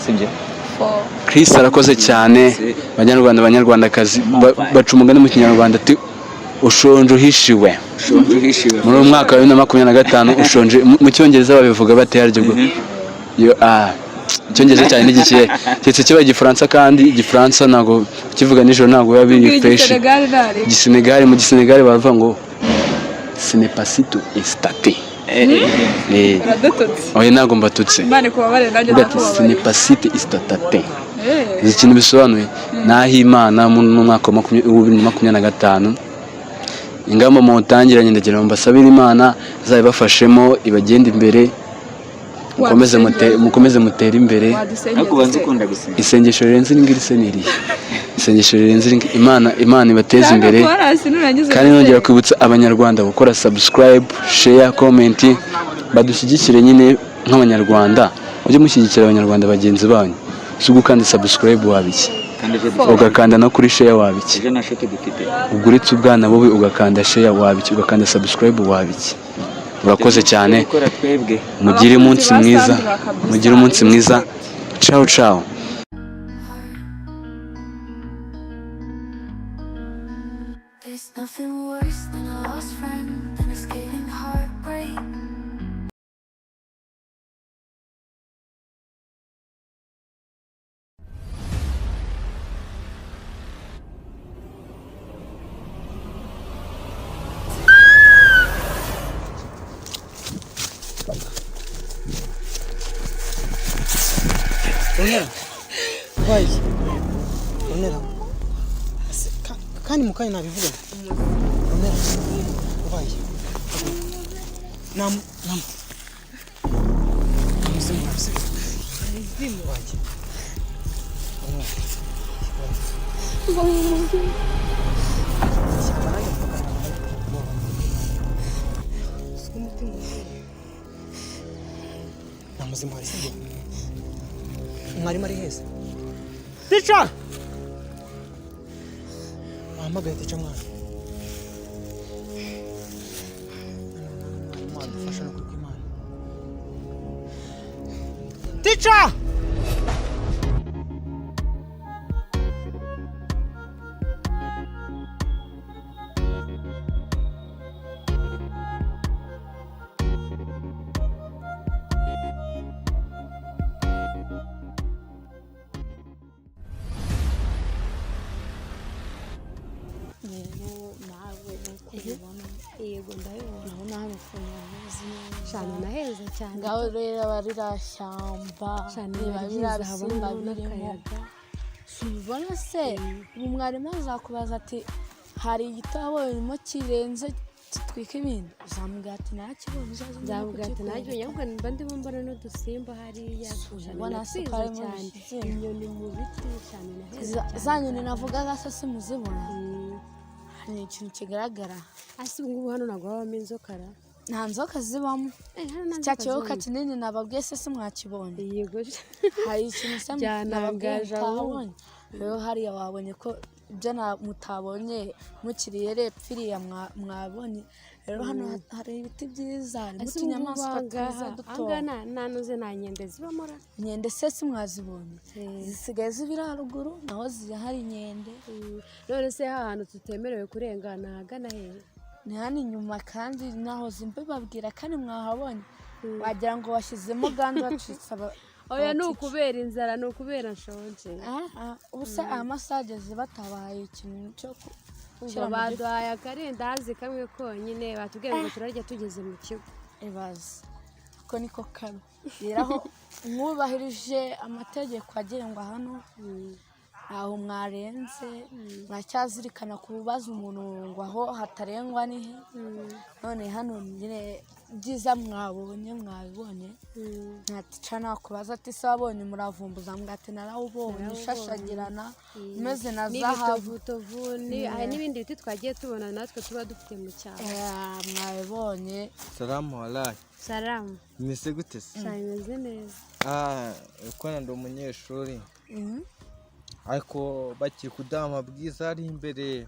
sibyo. Chris arakoze cyane banyarwandakazi baca umugani mu kinyarwanda ati ushonje uhishiwe muri umwaka wa 2025 ushonje mu cyongereza babivuga bate yaryo bwo yo icyongereza cyane n'igikiye cyetse kiba igifaransa kandi igifaransa nago kivuga nijoro nago yabi fresh Senegal mu Senegal baravuga ngo ce n'est pas si tout instaté oye nago mbatutse Imana kubabare nanjye ce n'est pas si tout instaté ikintu bisobanuye naho Imana mu mwaka wa 2025 ingamba mu tangiranye ndagira ngo mbasabire Imana zabafashemo ibagenda imbere mukomeze mutera imbere nakubanza ukunda gusenga isengesho rirenze n'ingiri seneri isengesho rirenze Imana ibateze imbere kandi nongera kwibutsa abanyarwanda gukora subscribe share comment badushyigikire nyine nk'abanyarwanda ujye mushyigikira abanyarwanda bagenzi banyu sugu kandi subscribe wabiki ugakanda no kuri share wabiki uguritse ubwana bobe ugakanda share wabiki ugakanda subscribe wabiki urakoze cyane mugire umunsi mwiza ciao ciao. There's nothing worse than a lost friend than escaping heartbreak. Onera kandi mukanya nabivuga Onera ubaye nam namuzima sibyo mwari mari heza Teacher Mama teacher mwana fasha no kuri Imana Teacher yego ndabibona nawe cyane naheza cyane ngaho rero barira shyamba cyane babizahabona n'akayaga subona se umwarimu azakubaza ati hari igitabo irimo kirenze kitwika ibintu uzamubwira ati nakibonye uzamubwira ati najye nyabwo mba ndimo mbona n'udusimba hariya ubona sikara cyane inyoni mu biti cyane naheza za nyoni navugaga se simuzibona ni ikintu kigaragara asi ngubu hano nagwa habamo inzokara nta nzoka zibamo cya kiyoka kinini nababwiye se simwakibonye yego hari ikintu se nababwiye utabonye rero hariya wabonye ko ibyo mutabonye mukiriye repfiriya mwabonye rero hano hari ibiti byiza n'utunyamaswa twiza dutoya nanuze nta nkende zibamo inkende se simwazibonye zisigaye zibira haruguru naho zihari inkende none se ahantu tutemerewe kurengana hagana hehe ni hano inyuma kandi naho zimbibabwira kandi mwahabonye wagira ngo washyizemo gandi wacitse oya ni ukubera inzara ni ukubera nshonje ubusa amasaje zibatabaye ikintu cyo kuba baduhaye akarindazi kamwe konyine batubwira ngo turarya tugeze mu kigo ibaze ko niko kabi rero mwubahirije amategeko agenga hano aho mwarenze mwacyazirikana kubaza umuntu ngo aho hatarengwa nihe none hano nyine byiza mwabibonye ntatica nakubaza ati se wabonye umuravumbuza mwate narawubonye ushashagirana umeze na zahabu hari n'ibindi biti twagiye tubona natwe tuba dufite mu cyaro mwabibonye salamu alaikum salamu mese gute se cyameze neza uko ndi umunyeshuri ariko bakiri kudaha amabwiriza ari imbere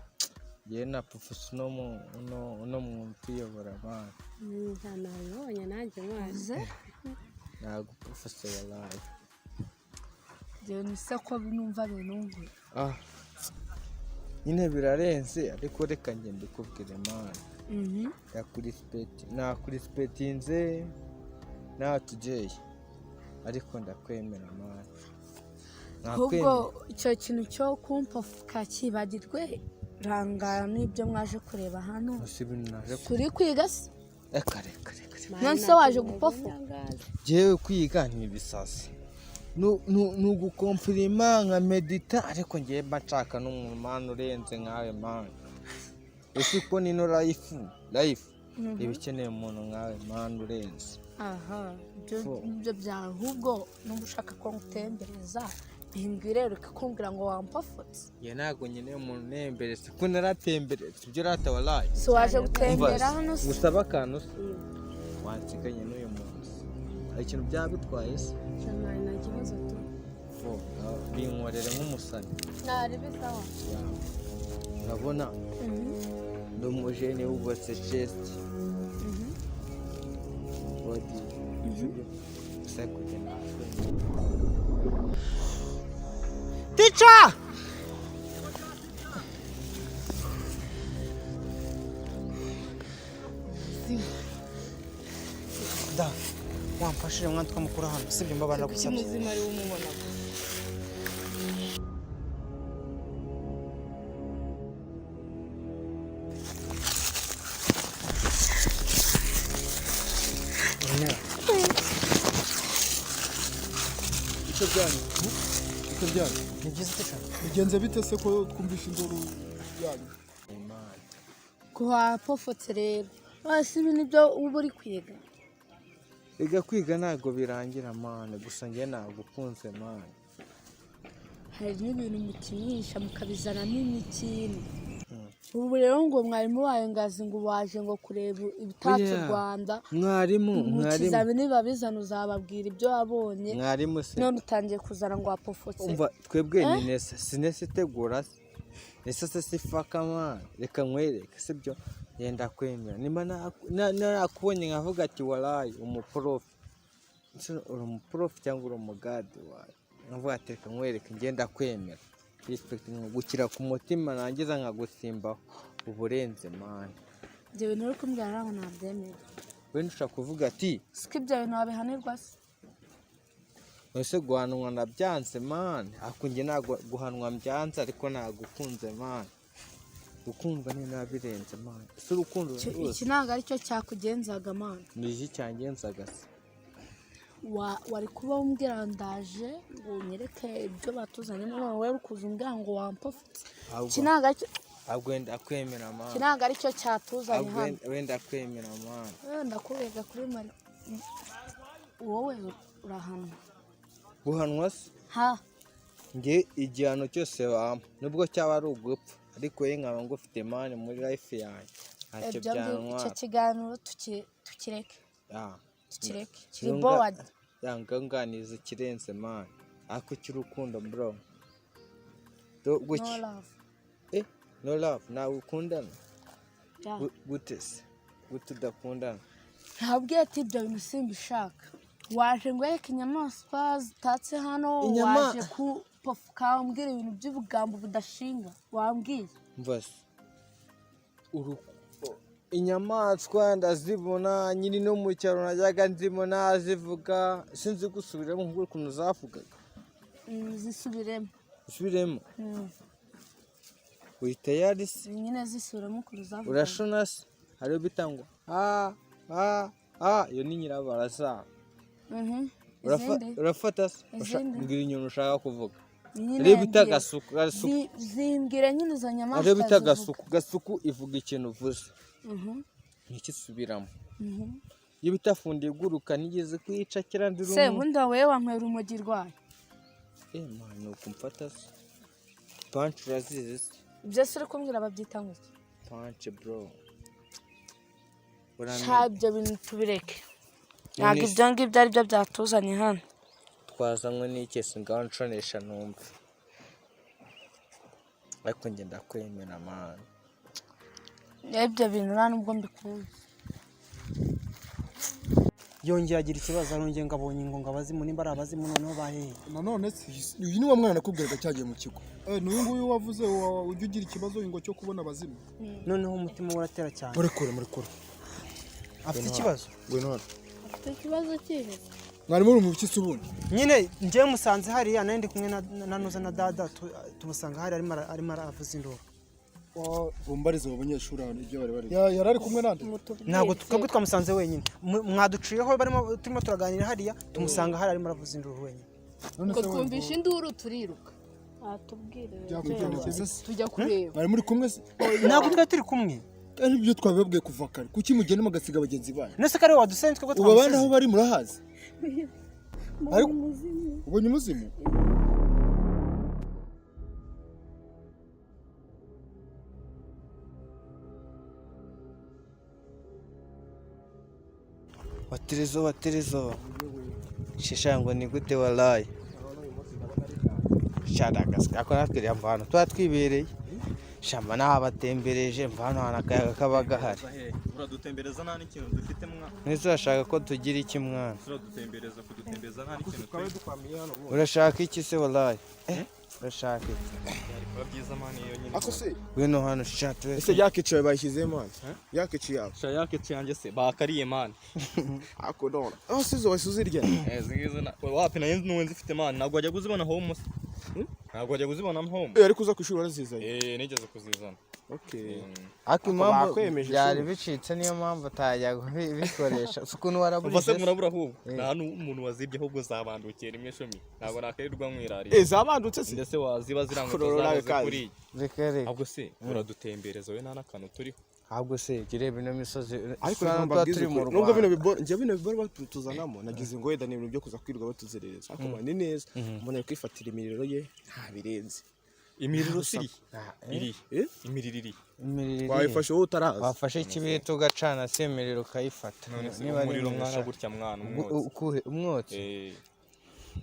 yewe na profeso no muntu uyobora abana nabibonye nanjye maze ntabwo profeso wallahi njyewe nise ko numva binunguye nyine birarenze ariko reka njye mbikubwire mana nakurispektinze nta tujeye ariko ndakwemera mana ahubwo icyo kintu cyo kumpa kakibagirwe rangara n'ibyo mwaje kureba hano turi kwiga se reka nonse waje gupafuka jewe kwiga ni ibisasi ni ugukomfirima nka medita ariko ngewe mba nshaka n'umuntu mana urenze nkawe mana ese ko nino life iba ikeneye umuntu nkawe mana urenze ibyo byawe ahubwo n'ubu ushaka ko ngutembereza bimbwire reka kumbwira ngo wampafutse ye ntabwo nkeneye umuntu unembereza ko naratembereza ibyo rata wallahi si waje gutembera hano se gusaba akantu se wansiganye n'uyu munsi hari ikintu byaba bitwaye se cyane nta kibazo tu binkorere nk'umusani ntari bisawa urabona ndi umujene wubatse chest body gusa kugenda Teacher! Da, wamfashije mwana tukamukura hano sibyo mbabara gusabye. Muzima ari umubona. Ni byiza teacher. Bigenze bite se ko twumvisha induru yanyu? Ko wapofotse rero basi ibi nibyo uba uri kwiga Ega kwiga ntabwo birangira mane gusa njye ntabwo ukunze mane hari n'ibintu mukinisha mukabizanamo imikino ubu rero ngo mwarimu wawe ngazi ngo waje ngo kureba ibitatse u Rwanda mwarimu ikizamini babizana uzababwira ibyo wabonye mwarimu se none utangiye kuzana ngo wapofotse umva twebwe ni nese sinese tegura ese sifaka mane reka nkwereke sibyo yenda kwemera nimba nakubonye nkavuga ati wallahi umuprof uri umuprof cyangwa uri umugade wawe nkavuga ati reka nkwereke ngenda kwemera respect gukira ku mutima nangiza nkagusimbaho uburenze mane ibyo bintu uri kumbwira ntabwo nabyemera wenda ushaka kuvuga ati siko ibyo bintu wabihanirwa se ese guhanwa nabyanze mane ariko njye ntabwo guhanwa mbyanze ariko nagukunze mane gukundwa ni nabirenze mane ese urukundo iki ntabwo aricyo cyakugenzaga mane ni iki cyangenzaga se wari kuba umbwira ndaje ngo unyereke ibyo batuzanye none wowe ukuza umbwira ngo wampofutse iki ntabwo aricyo wenda kwemera mane iki ntabwo aricyo cyatuzanye hano wenda kwemera mane wenda kurega kuri mari wowe urahanwa guhanwa se ha nge igihano cyose wampa nubwo cyaba ari ugupfa ariko ye nkaba ngufite mane muri life yanjye ntacyo byanwa icyo kiganiro tukireke kiri bored yanganganiza kirenze mane ariko cy'urukundo bro no love nawe ukundana gute se gute udakundana ntabwo ati ibyo bintu simbishaka waje ngo yereke inyamaswa zitatse hano waje kupofuka umbwira ibintu by'ubugambo budashinga wambwiye mbase inyamaswa ndazibona nyiri no mu cyaro najyaga nzibona zivuga sinzi gusubiramo nk'uko ukuntu zavugaga zisubiremo uhita yarisi nyine zisubiramo ukuntu zavugaga urashona se hariho bitangwa iyo ni nyirabarazana urafata se mbwira inyoni ushaka kuvuga rero bita gasuku zimbwira nyine izo nyamaswa rero bita gasuku ivuga ikintu uvuze ntikisubiramo iyo bitafundiye iguruka nigeze kwica kirandira se bundi wowe wanywera urumogi rwayo mwana nuko mfata se panci urazizi se ibyo se uri kumbwira babyita ngo iki panci bro ibyo bintu tubireke ntabwo ibyo ngibyo ari byo byatuzanye hano twazanywe n'ikesi ngaho nshonesha numve ariko njye ndakwemera man. Ibyo bintu nta nubwo mbikuzi. Yongeye agira ikibazo arongeye ngabonye ngo ngabazimu nimba ari abazimu noneho bahehe. Nanone uyu ni wa mwana nakubwiraga cyagiye mu kigo. N'uyu nguyu wavuze ujya ugira ikibazo ngo cyo kubona abazimu. Noneho umutima uratera cyane. Muri kure. Afite ikibazo. Afite ikibazo kihe? Mwari muri mu bikisi ubundi. Nyine njye musanze hariya nandi kumwe na Nuza na Dada tumusanga hari arimo aravuza induru. Umbarize mu banyeshuri aho ibyo bari bari. Yari ari kumwe nande? Ntabwo twebwe twamusanze wenyine. Mwaduciyeho barimo turimo turaganira hariya tumusanga hari arimo aravuza induru wenyine. Ngo twumvishe induru turiruka. Atubwire. Tujya kureba. Bari muri kumwe se? Ntabwo twari turi kumwe. Ari byo twababwiye kuva kare. Kuki mugenda mugasiga abagenzi banyu? Nese kare wadusenze twebwe twamusanze. Ubabana aho bari murahazi? Ubonye umuzimu? Watirizo shishango ni gute wallahi shadagas ako natwe yamvana twatwibereye shamba nabatembereje mvana hanakayaga kabagahari uradutembereza nta n'ikintu dufite mwa nese urashaka ko tugira iki mwana uradutembereza kudutembereza nta n'ikintu urashaka iki se wallahi urashaka byiza mani iyo nyine ako se wino hano shatu ese yakicaye bayishyize mani yakicaye yawe sha yakicaye yanjye se bakariye mani ako dona aho sizo wasuzirya zigize na wapi na n'uwenzi ifite mani nagwa ajya kuzibona home nagwa ajya kuzibona home ari kuza kwishura araziza nigeze kuzizana okay ako impamvu byari bicitse niyo mpamvu atajya bikoresha ukuntu warabuje bose murabura ahubwo nta n'umuntu wazibye ahubwo zabandukira rimwe shomi ntabwo nakarirwa mwirariye zabandutse se ndetse waziba ziranguza kuri zikare ahubwo se uradutembereza we nta nakantu turiho ahubwo se girebe no misozi ariko namba turi mu Rwanda nubwo bino biboro njye bino biboro batuzanamo nagize ngo wenda n'ibintu byo kuza kwirwa batuzerereza ariko ni neza mbona kwifatira imiriro ye nta birenze imiriro siri iri imiriri wayifashe wowe utaraza wafashe ikibito ugacana se imiriro ukayifata niba ari umwana gutya mwana umwotsi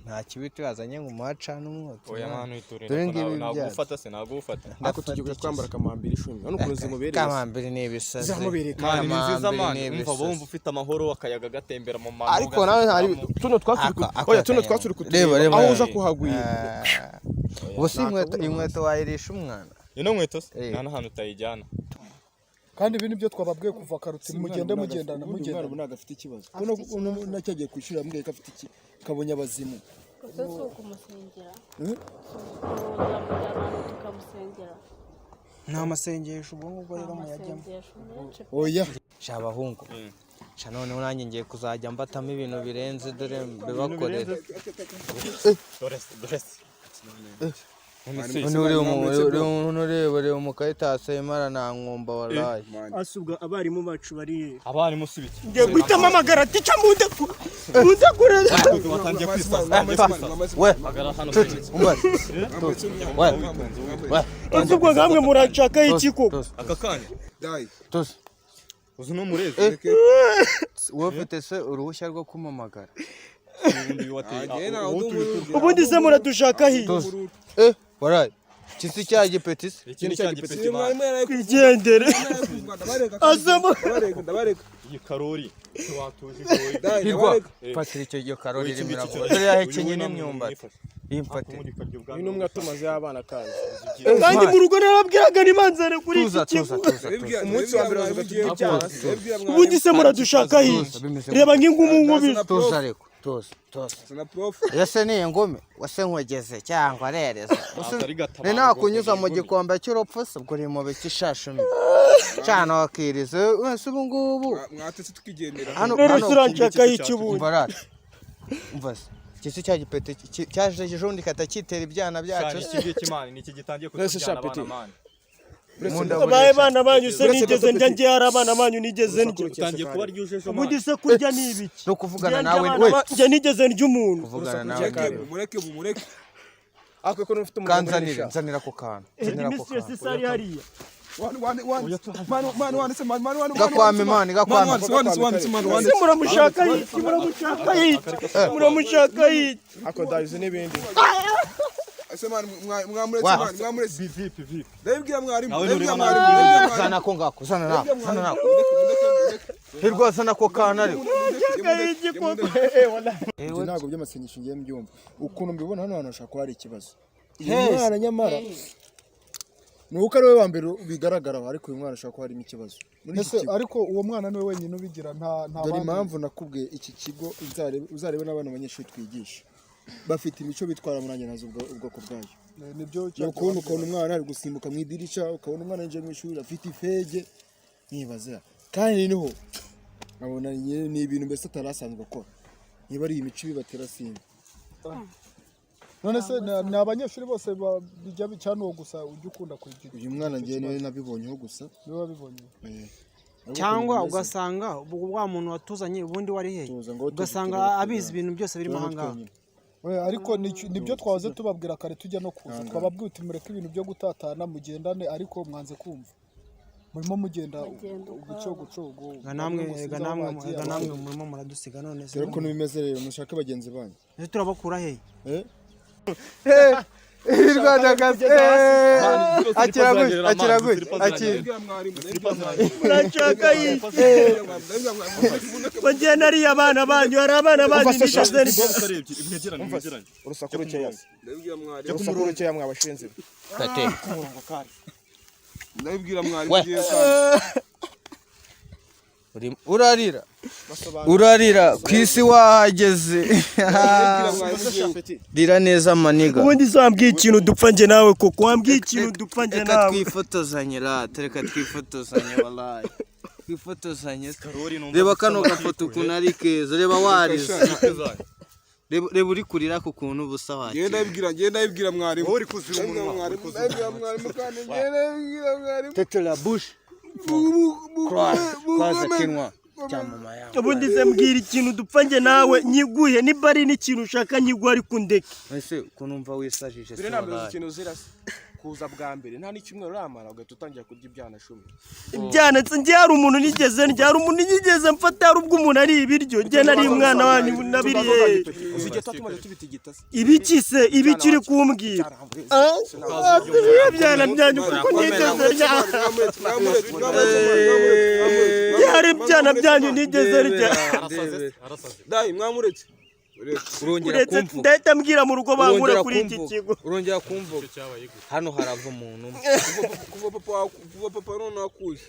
nta kibito yazanye ngo umuhacane umwotsi oya mwana iturinde ntabwo ufata se ntabwo ufata ariko tugiye twambara kamambiri 10 hano kuno zimubereye kamambiri ni ibisazi zamubereye kandi ni nziza mwana umva bumva ufite amahoro akayaga gatembera mu mano ariko nawe hari tuno twaturi kutureba aho uza kuhagwira ubuse inkweto wayirisha umwana ino nkweto se nta hantu utayijyana kandi ibi nibyo twababwiye kuva karutse mugendana mugenda ubu nagafite ikibazo kuno nacyagiye kwishura mbwiye ko afite iki kabonye abazimu Sasa kumusengera tukamusengera nta masengesho ubwo ngubwo rero muyajyamo oya shabahungu none nanjye ngiye kuzajya mbatamo ibintu birenze dore bibakorera Unure umukayitase imara na nkumba wallahi. Asubwa abarimu bacu bari. Abarimu subiki. Ngiye guhita mamagara tica munde kureza. Watangiye kwisasa. We. We. Asubwa ngamwe murashaka iki koko? Akakanya. Dai. Tos. Uzuno mureze. Wowe ufite se uruhushya rwo kumamagara. Ubundi se muradushaka hi. Warai. Kisi cya gipeti se? Ikindi cya gipeti kwigendere. Azamo. Ndabareka. Iyi karori. Watuje koyi. Fatira icyo karori rimira. Dore yahekenye n'imyumbati. Imfate. Bino mwatumaze abana kazi. Kandi mu rugo narabwiraga nimanzare kuri iki tuza. Umunsi wa mbere wazuga cyane. Ubundi se muradushaka hi. Reba nk'ingumu ngubi. Tuza ariko. Sana prof. Yese ni ingome wase nkogeze cyangwa arereza. Ni nakunyuza mu gikombe cy'urupfu se ubwo mu bikishashumi. Cyane wakirize wese ubu ngubu. Mwatetse tukigendera. Rero suranshaka y'ikibuntu. Umvase. Kisi cya gipete cyaje ejondi katakitera ibyana byacu. Iki kimani niki gitangiye kutubyana abana mani. Abaye bana banyu se nigeze ndya ngiye hari abana banyu nigeze ndya. Utangiye kuba ryuje sho. Ubundi se kurya ni ibiki? No kuvugana nawe we. Njye nigeze ndya umuntu. Kuvugana nawe. Mureke. Akwe ko ufite umuntu. Kanzanira ku kantu. Mistress sari hariya. Ako dayize n'ibindi. ese man mwamuretse vipi ndabibwira mwarimu sana ko ngako sana nako hirwa sana ko kana ariko ntabwo by'amasenyisho ngiye mbyumva ukuntu mbibona hano hashaka ko hari ikibazo umwana nyamara nuko ari we wa mbere bigaragaraho ariko uyu mwana ashaka ko harimo ikibazo ariko uwo mwana niwe wenyine ubigira nta dore impamvu nakubwiye iki kigo uzarebe n'abana abanyeshuri twigisha bafite imico bitwara muri nazo ubwoko bwayo nibyo ukubona umwana ari gusimbuka mu idirisha ukabona umwana yinjiye mu ishuri afite ifege nkibaza kandi niho abona ni ibintu mbese atarasanzwe akora niba ari imico bibatera simba none se ni abanyeshuri bose bijya bicana gusa ujya ukunda kwigira uyu mwana ngiye niwe nabibonyeho gusa niwe wabibonye cyangwa ugasanga wa muntu watuzanye ubundi wari he ugasanga abizi ibintu byose birimo ahangaha ariko nibyo twahoze tubabwira kare tujya no kuza twababwiye uti mureke ibintu byo gutatana mugendane ariko mwanze kumva murimo mugenda gucogo namwe murimo muradusiga none se dore ko bimeze rero mushaka bagenzi banyu turabakura he Rwanda gaze akiraguye urashaka yi bagenda ari abana banyu hari abana banyu nishaze urusaku rukeya urusaku rukeya mwabashinze kate ndabibwira mwarimu urarira ku isi wahageze rira neza maniga ubundi zambwiye ikintu dupfa nge nawe koko wambwiye ikintu dupfa nge nawe reka twifotozanye reka twifotozanye wallahi twifotozanye reba kano gafoto ukuntu ari keza reba warize reba uri kurira ku kuntu ubusa wacu genda yibwira mwarimu uri kuzira umunwa tetera bush kwaza kinwa cyamama yawe ubundi se mbwira ikintu dupfa nge nawe nyiguhe niba ari n'ikintu ushaka nyiguhe ariko ndeke ese kunumva wisajije se wallahi ikintu uzira kuza bwa mbere nta n'icyumweru uramara ugahita utangira kurya ibyana shumi ibyana nge hari umuntu nigeze mfata hari ubwo umuntu ari ibiryo nge nari umwana wanyu nabiriye uzigeta tumaze tubitigita se ibiki se ibiki uri kumbwira ibyana byanyu kuko nigeze rya hari ibyana byanyu nigeze rya dai mwamuretse urongera kumvuga ndahita mbwira mu rugo bankura kuri iki kigo urongera kumvuga hano harava umuntu kuva papa none akuye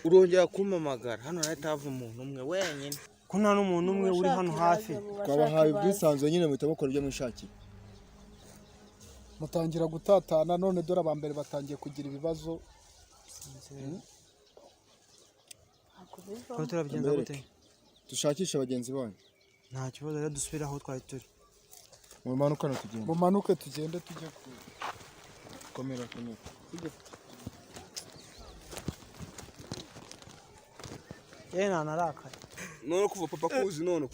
urongera kumpamagara hano harahita hava umuntu umwe wenyine ko nta n'umuntu umwe uri hano hafi twabahaye ubwisanzure nyine muhita mukora ibyo mwishakira mutangira gutatana none dore abambere batangiye kugira ibibazo ko turabigenza gute dushakisha bagenzi banyu nta kibazo rero dusubira aho twari turi mumanuke tugende tujye komera yena narakaye none kuva papa kuzi none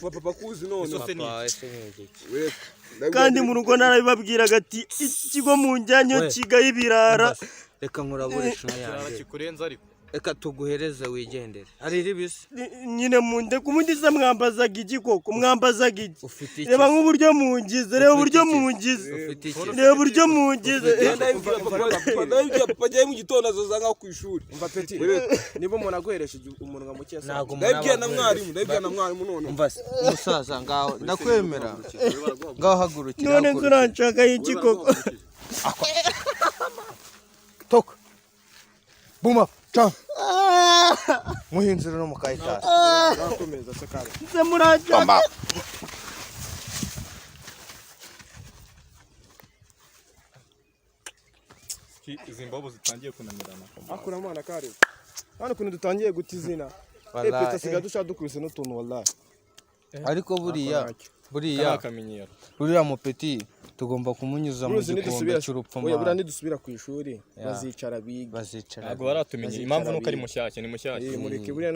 kandi mu rugo narabibabwiraga ati ikigo mu njyanyo kigaye ibirara reka nkuraburisha yanjye kikurenza ariko reka tuguhereze wigendere hari ribisi nyine munde kumundisa mwambazaga iki koko mwambazaga iki reba nk'uburyo mungize reba uburyo mungize reba uburyo mungize papa agiye mu gitondo azoza nkaho ku ishuri umva peti niba umuntu aguheresha umunwa muke sa ndabibwira na mwarimu none umva umusaza ngaho ndakwemera ngaho hagurukira none turanshaka iki koko toka buma cha muhinzira no mukayitara nakomeza se kare se murashaka izi mbobo zitangiye kunanirana akura mwana kare hano kuntu dutangiye guta izina peta siga dushaka dukubise n'utuntu wallahi ariko buriya mupeti tugomba kumunyuza mu gikombe cy'urupfu oya buriya nidusubira ku ishuri bazicara biga ntabwo baratumenye impamvu nuko ari mushyashya ni mushyashya mureke buriya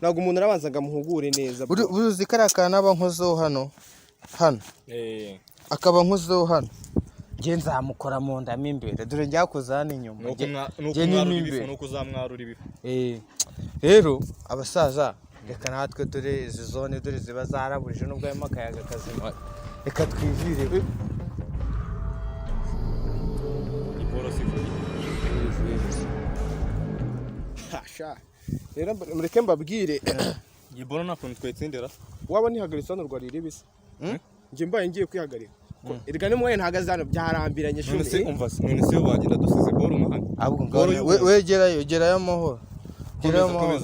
ntabwo umuntu arabanza ngo amuhugure neza buruzi kariya kantu aba nkozeho hano akaba nkozeho hano nge nzamukora mu nda mo imbere dore njyakoze hano inyuma nuko uzamwarura ibifu rero abasaza reka natwe dore izi zone dore ziba zarabuje nubwo harimo akayaga kazima reka twivire boro sifuye sha rero mureke mbabwire iyi boro nta kuntu twetsindira waba nihagaritse hano rwari bisa njye mbaye ngiye kwihagarika erega nimwe ntagaze hano byarambiranye none se umva none se bagenda dusize boro umuhanda ahubwo we gerayo amahoro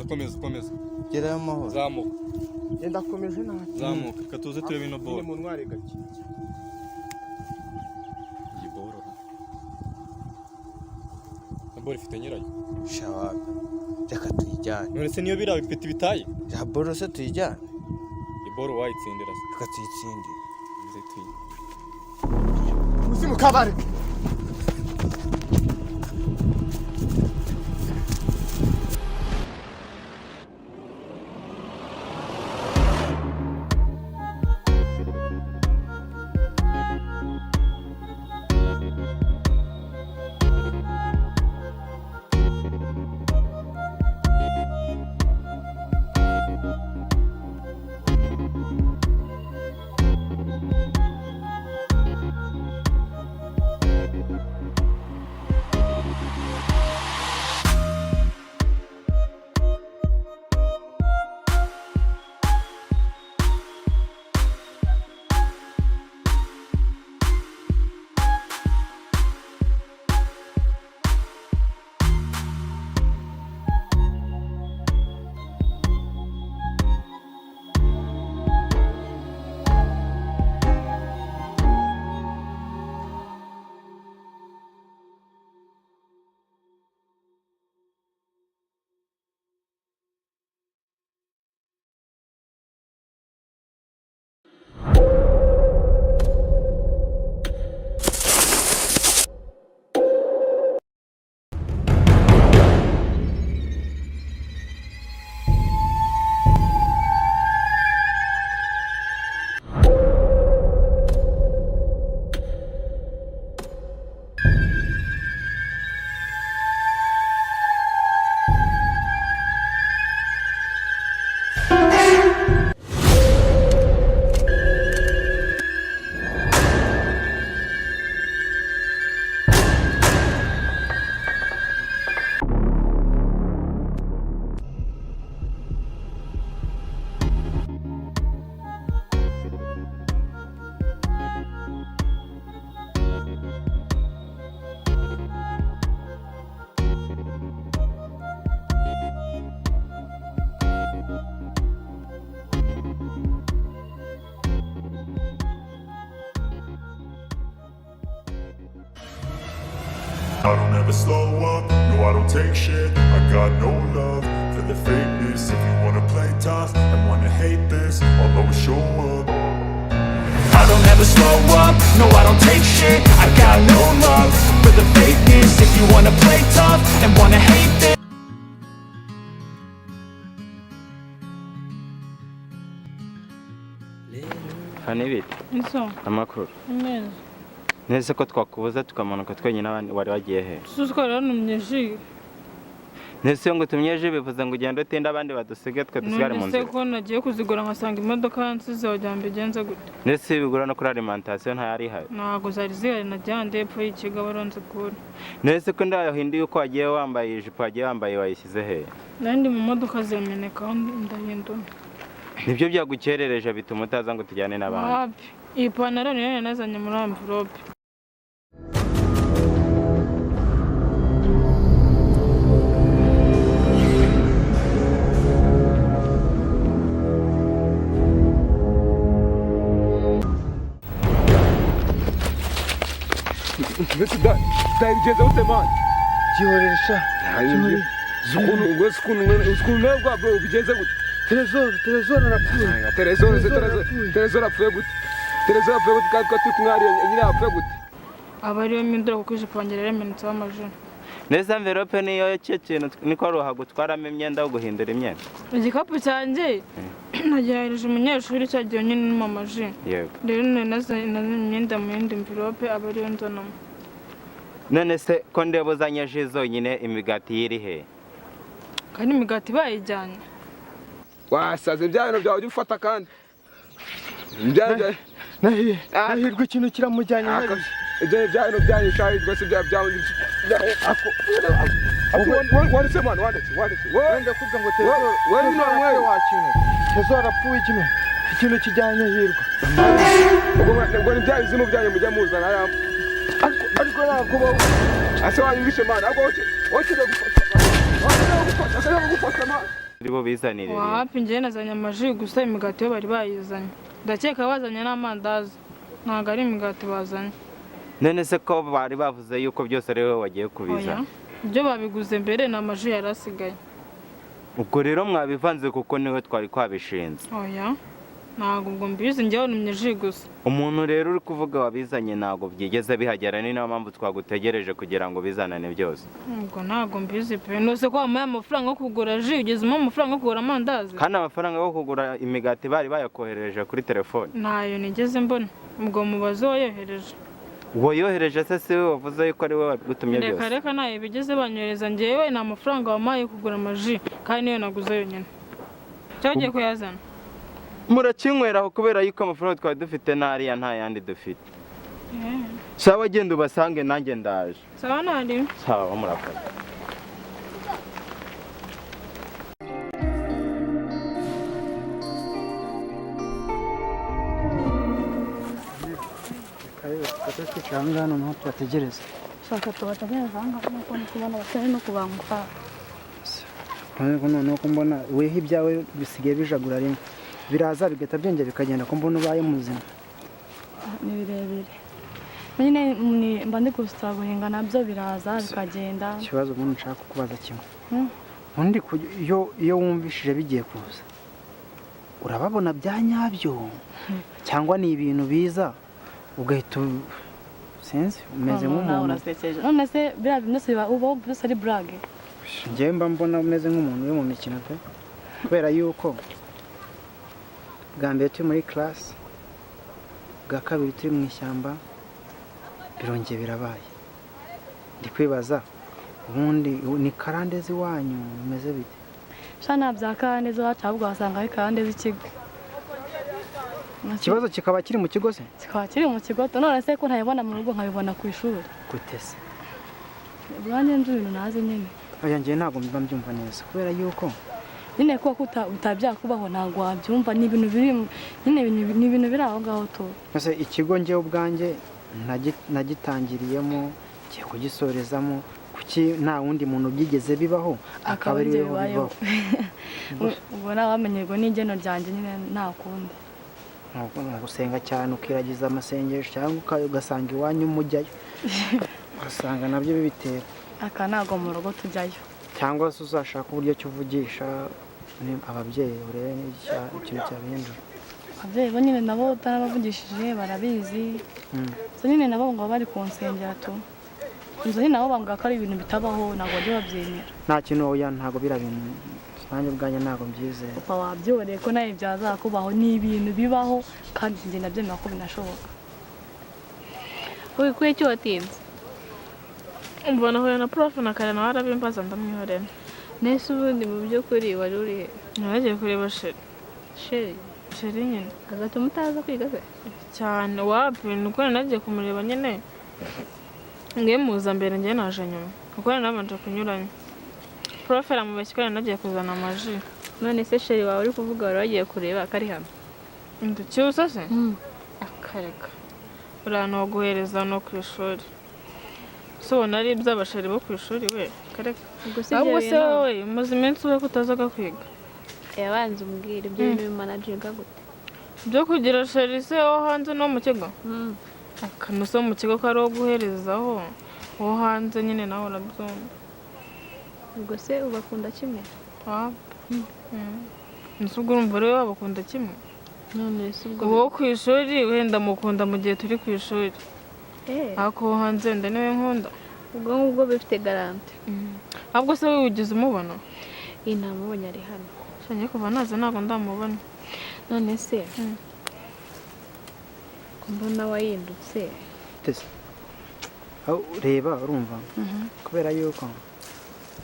komeza gerayo amahoro zamuka genda komeje nta zamuka katuze turebe ino boro mu ntware gake iyi boro boro ifite nyirayo shawabe reka tuyijyane none se niyo biriya bipeti bitaye ya boro se tuyijyane iboro wayitsindira se reka tuyitsindire uzi mu kabari I don't ever slow up, no I don't take shit. I got no love for the fakeness. If you wanna play tough and wanna hate this, I'll always show up. I don't ever slow up, no I don't take shit. I got no love for the fakeness. If you wanna play tough and wanna hate this. Hanibit. Iso. Amakuru. Neza. Nese ko twakubuza tukamanuka twenyine abandi wari wagiye he? Susukara numye ji. Nese ngo tumyeje bivuze ngo ugende utinda abandi badusige twe dusigare mu nzira. Nese ko nagiye kuzigura nkasanga imodoka yansize wajyambe genza gute. Nese bigura no kuri alimentation nta yari hari. Ntago zari zihari najyande epfo y'ikiga baronze kure. Nese ko ndahinduye uko wagiye wambaye ijipo wagiye wambaye wayishyize he? Nandi mu modoka zemeneka ndahindura. Nibyo byagukerereje bituma utaza ngo tujyane n'abandi. Wapi? Ipantaro niyo nazanye muri envelope. Ndabigeze ute mani? Gihoresha. Ukuntu nabwo bro bigeze gute? Telezora arapfuye. Telezora apfuye gute? Telezora apfuye gute kandi ko turi kumwe hariya nyine apfuye gute? Abariyo mindura kuko ijipo ngere remenetse amajana. Neza envelope niyo cyo kintu niko ruha gutwaramo imyenda yo guhindura imyenda. Igikapu cyanjye nagihairije umunyeshuri cyagiye nyine mu maji. Yego. Rero nazanye imyenda mu yindi envelope abariyo nzanamo. None se ko ndebuzanye je zonyine imigati yiri he? Kandi imigati bayijyanye. Wasaze ibyayo byawe ujye ufata kandi. Nahirwa ikintu kiramujyanye. ibyo byanyu byanyu shahi rwose byanyu wanditse mwana wanditse wowe ndakuvuga ngo wowe wakintu tezo arapfuye ikintu kijyanye hirwa ubwo ni byanyu zimu byanyu mujya muzana ariko nakuba ase wanyumvishe mwana ariko wote gufata mwana ribo bizanire wapi njye nazanye amaji gusa imigati yo bari bayizanye ndakeka bazanye n'amandazi ntabwo ari imigati bazanye none se ko bari bavuze yuko byose ari wowe wagiye kubizana ibyo babiguze mbere ni amaji yari asigaye ubwo rero mwabivanze kuko niwe twari kwabishinze oya ntabwo ubwo mbizi njyewe numye ji gusa umuntu rero uri kuvuga wabizanye ntabwo byigeze bihagera ni nayo mpamvu twagutegereje kugira ngo bizanane byose ubwo ntabwo mbizi pe nose ko wamuhaye amafaranga yo kugura ji ugezemo amafaranga yo kugura amandazi kandi amafaranga yo kugura imigati bari bayakohereje kuri telefone ntayo nigeze mbona ubwo mubaze wayohereje uwo yohereje se si we wavuze yuko ari we wagutumye byose reka reka ntayo bigeze banyohereza njyewe ni amafaranga wamuhaye yo kugura amaji kandi niyo naguze yonyine cyagiye kuyazana murakinyweraho kubera yuko amafaranga twari dufite n'ariya nta yandi dufite sawa genda ubasange nanjye ndaje sawa nari sawa murakoze twicara hano naho tubategereze shaka tubategereza ahangaha nuko ndi kubona batari no kubanguka ariko noneho ko mbona weho ibyawe bisigaye bijagura rimwe biraza bigahita byongera bikagenda ko mbona ubaye muzima ni birebire nyine mba ndi gusaba guhinga nabyo biraza bikagenda ikibazo ubundi nshaka kukubaza kimwe ubundi iyo wumvishije bigiye kuza urababona bya nyabyo cyangwa ni ibintu biza ugahita sinzi umeze nk'umuntu none se biriya bintu byose ubaho byose ari burage njyewe mba mbona umeze nk'umuntu uri mu mikino pe kubera yuko bwa mbere turi muri classe bwa kabiri turi mu ishyamba birongeye birabaye ndi kwibaza ubundi ni karandezi wanyu bimeze bite shana bya karandezi wacu ahubwo wasanga ari karandezi ikigo ikibazo kikaba kiri mu kigo se kikaba kiri mu kigo none se ko ntayibona mu rugo nkabibona ku ishuri gute se bwanjye nzi ibintu nazi nyine oya njye ntabwo mbiba mbyumva neza kubera yuko nyine kuko utabyakubaho ntabwo wabyumva ni ibintu biri nyine ni ibintu biri aho ngaho tu ese ikigo njyewe ubwanjye nagitangiriyemo ngiye kugisorezamo kuki nta wundi muntu byigeze bibaho akaba ari we bibaho ubwo nawe wamenyerwa n'igeno ryanjye nyine nta kundi ni ugusenga cyane ukiragiza amasengesho cyangwa ugasanga iwanyu mujyayo ugasanga nabyo bibitera aka ntabwo mu rugo tujyayo cyangwa se uzashaka uburyo cyo uvugisha ababyeyi urebe ikintu cyabihindura ababyeyi bo nyine nabo utanabavugishije barabizi so nyine nabo ngo bari kunsengera tu inzu nyine nabo bambwira ko ari ibintu bitabaho ntabwo bajya babyemera nta kintu oya ntabwo biriya bintu nanjye ubwanjye ntabwo mbyizeye papa wabyoreye ko nawe byazakubaho ni ibintu bibaho kandi njye nabyemera ko binashoboka wikuye icyo watinze mbona huye na prof na kare nawe arabimbaza ndamwihorera nese ubundi mu by'ukuri wari uri he nagiye kureba sheri nyine agatuma utaza kwiga se cyane wapi nuko nagiye kumureba nyine ngiye muza mbere ngiye naje nyuma kuko nabanje kunyuranya prof aramubeshya ko nagiye kuzana amaji none se sheri wawe uri kuvuga wari wagiye kureba kari hano nducyusa se akareka urana wo guhereza no ku ishuri so nari iby'abasheri bo ku ishuri we kareka ahubwo se wowe umaze iminsi we kutazaga kwiga yabanza umbwira ibyo bintu bimanaginga gute byo kugira sheri se wo hanze no mu kigo akanuso mu kigo ko ari wo guherezaho wo hanze nyine nawe urabyumva ubwo se ubakunda kimwe nese ubwo urumva rero wabakunda kimwe none se ubwo uwo ku ishuri wenda mukunda mu gihe turi ku ishuri ariko wo hanze wenda niwe nkunda ubwo ngubwo bifite garante ahubwo se wowe wigeze umubona iyi ntamubonye ari hano shanye kuva naza ntabwo ndamubona none se mbona wayindutse reba urumva kubera yuko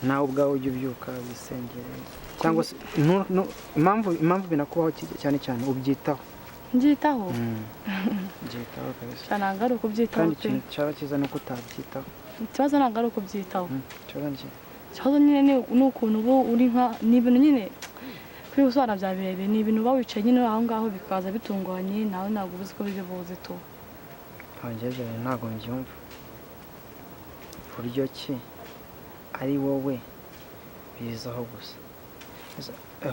nawe ubwawe ujya ubyuka wisengere cyangwa se impamvu binakubaho cyane cyane ubyitaho Nbyitaho? Nbyitaho kabisa. Cyane ntabwo ari ukubyitaho Kandi pe. ikintu cyaba cyiza ni uko utabyitaho. Ikibazo ntabwo ari ukubyitaho. Ikibazo nyine ni ukuntu uba uri nka ni ibintu nyine kuri gusobanura bya birebire ni ibintu uba wicaye nyine aho ngaho bikaza bitunganye nawe ntabwo uzi ko biri buze tu. Ngejeje ntabwo mbyumva. Buryo ki ari wowe bizaho gusa.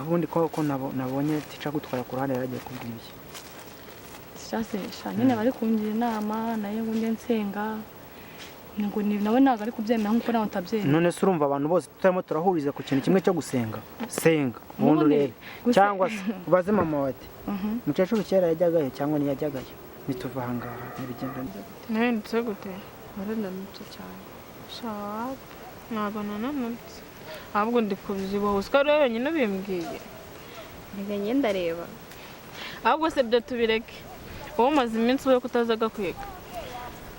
Ubundi ko nabonye tica gutwara ku ruhande yaragiye kubwira iki? Sha nyine bari kungira inama nayo ngo njye nsenga ngo nawe ntabwo ari kubyemera nk'uko nawe utabyemera. None se urumva abantu bose tutarimo turahuriza ku kintu kimwe cyo gusenga? Senga ubundi urebe cyangwa se ubaze mama wati mukecuru kera yajyagayo cyangwa ntiyajyagayo nituva aha ngaha ntibigenda neza. Nahindutse gute? Warananutse cyane. Shaka ntabwo nananutse ahubwo ndi kubyibuha usika rero wenyine ubimbwiye. Nteganye ndareba. Ahubwo se byo tubireke wowe umaze iminsi we kutazaga kwiga.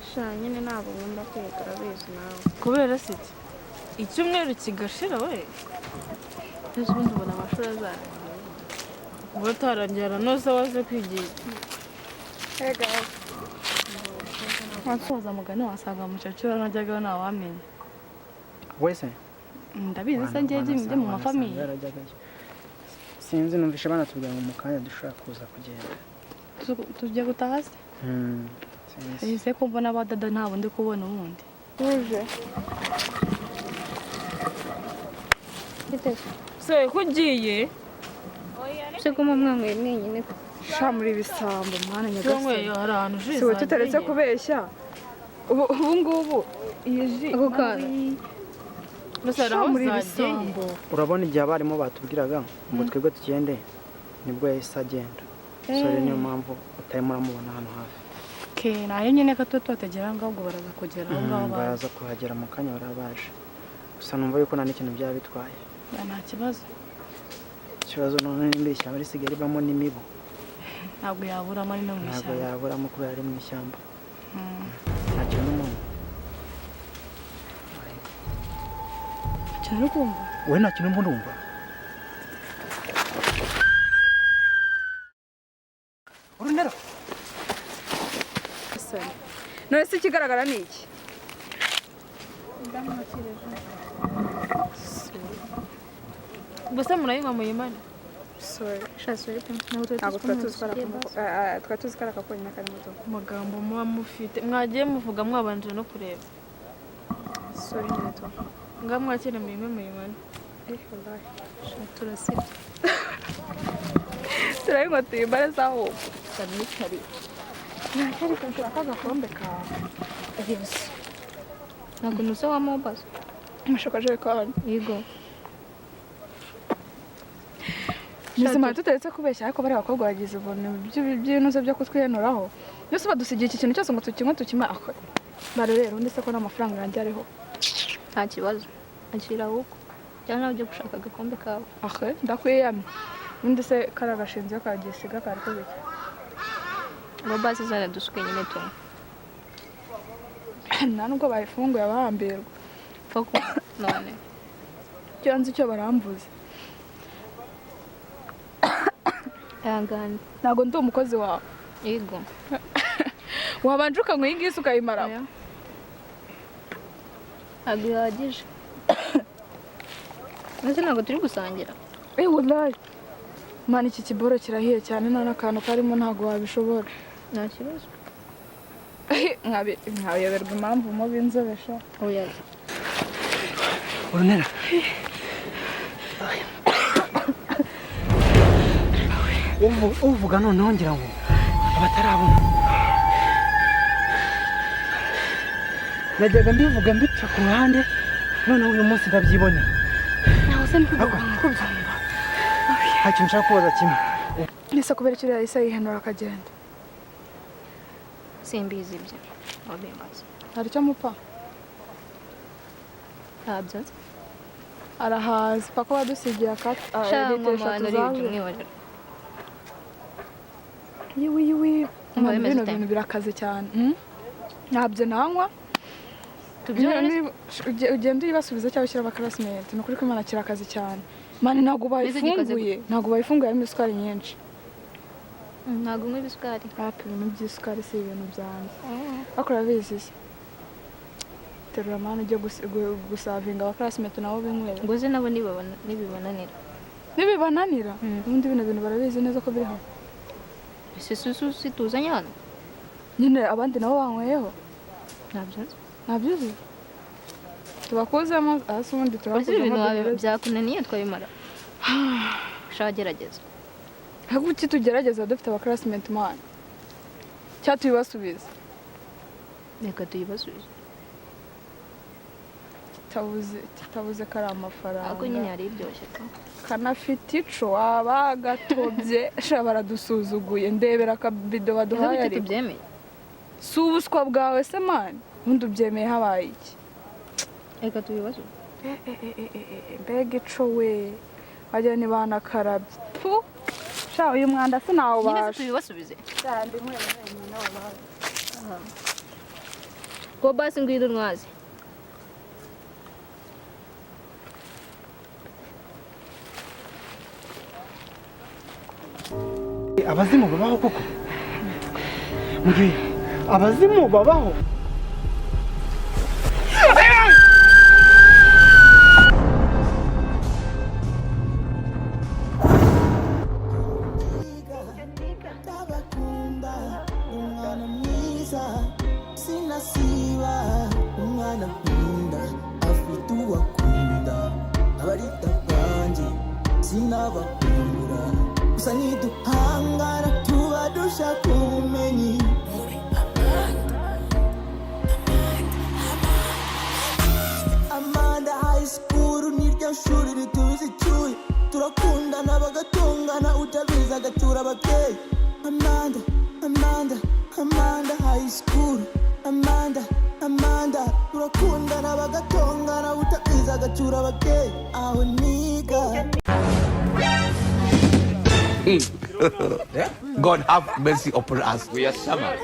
Sha nyine ntabwo nkunda kwiga urabizi nawe. Kubera se icyumweru kigashira we ese ubundi ubona amashuri azarangira ngo utarangira nose waze kwigira. Ega wansoza mugani wasanga umukecuru najyagayo ntawamenya. Wese ndabizi se njye njye mu mafamiye. Sinzi numvishe banatubwira ngo mu kanya dushobora kuza kugenda. Tujye gutaha se? Ese ko mbona abadada ntabwo ndi kubona ubundi. Uje se ko ugiye se ko mwanyweye mwenyine sha muri bisambo mwana nyagasani. Hari ahantu uje si we tutaretse kubeshya ubu ngubu iyi ji muri bisambo. Urabona igihe abarimo batubwiraga ngo twebwe tugende nibwo yahise agenda. Sore niyo mpamvu utarimo uramubona hano hafi. Nayo nyine ko tutegera ngaho ubwo baraza kugera aho ngaho baraza kuhagera mu kanya barabaje. Gusa numva yuko nta n'ikintu byaba bitwaye. Nta kibazo. Ikibazo none nimba ishyamba risigaye ribamo n'imibu. Ntabwo yaburamo ari no mu ishyamba. Ntabwo yaburamo kubera ari mu ishyamba. Nta kintu n'umuntu. Nta kintu uri kumva? Wowe nta kintu mbona wumva? Urunera none se ikigaragara ni iki? gusa murayinywa muyimane. Ntabwo twari tuzi ko ari akakonyine kari muto. Amagambo muba mufite mwagiye muvuga mwabanje no kureba. Sorry nyine tu ngaho mwakire muyime muyimane. Wallahi turasibye turayinywa tuyimare saho cyane kari nakari kanshura kagakombe kawe. Yes ntabwo nuse wa mobazo mashakaje kandi yego Nizima tutaretse kubeshya ariko bari abakobwa bagize ubuntu by'ibintu byo kutwihenuraho. Yose badusigiye iki kintu cyose ngo tukinywe tukima akora. Bare rero undi se ko n'amafaranga yanjye ariho. Nta kibazo. Akira huko. Cyangwa ujye gushaka agakombe kawe. Ndakwiyamye. Undi se karagashinze kagisiga kari ko biki. Ngo basi zana dusuke nyine tu. Nta nubwo bayifunguye abahambirwa. Foko none. Cyanze icyo barambuze. Yangana. Ntago ndi umukozi wawe. Yego. Wabanje ukanywa ingisi ukayimara. Agihagije. Nese ntago turi gusangira. Wallahi. Mani iki kiboro kirahiye cyane nta nakantu karimo ntago wabishobora. Nta kibazo. Nkayoberwa impamvu mu binzobesha. Oya. Urunera. Uvuga noneho ngira ngo abatarabona. Najyaga mbivuga mbica ku ruhande noneho uyu munsi ndabyiboneye. Naho se nkubyumva. Nta kintu nshaka kubaza kimwe. Nise kubera icyo yahise yihenura akagenda. Simbizi ibyo. Wabimaze. Hari icyo mupfa? Ntabyo. Arahazi pako badusigiye Yiwi bino bintu birakaze cyane. Ntabyo nanywa. Ugenda uyibasubiza cyangwa ushyira abakarasimenti ni ukuri ko Imana kirakaze cyane. Mani ntabwo bayifunguye harimo isukari nyinshi. ntabwo unywa ibisukari hapi ibintu by'isukari si ibintu byanjye ariko urabizi terura mani ujye gusavinga abakarasimeti nabo binywera ngo uzi nabo nibibananira ubundi bino bintu barabizi neza ko biri hano ese si tuzanye hano nyine abandi nabo banyweyeho ntabyo uzi tubakuzemo hasi ubundi tubakuzemo ibintu byakunaniye twabimara ushaka gerageza kuki tugerageza dufite abakarasimeti mani cyangwa tuyibasubiza reka tuyibasubize kitabuze ko ari amafaranga ariko nyine hari iryoshye kanafite ico waba gatobye sha baradusuzuguye ndebera akabido baduhaye ariko tubyemeye si ubuswa bwawe se mani ubundi ubyemeye habaye iki reka tuyibasubize mbega ico we wagira ni banakarabye sha uyu mwanda sinawubasha nyine tuyibasubize ko basi ngwira unwazi abazimu babaho koko mbwira abazimu babaho God have mercy upon us. We are summer.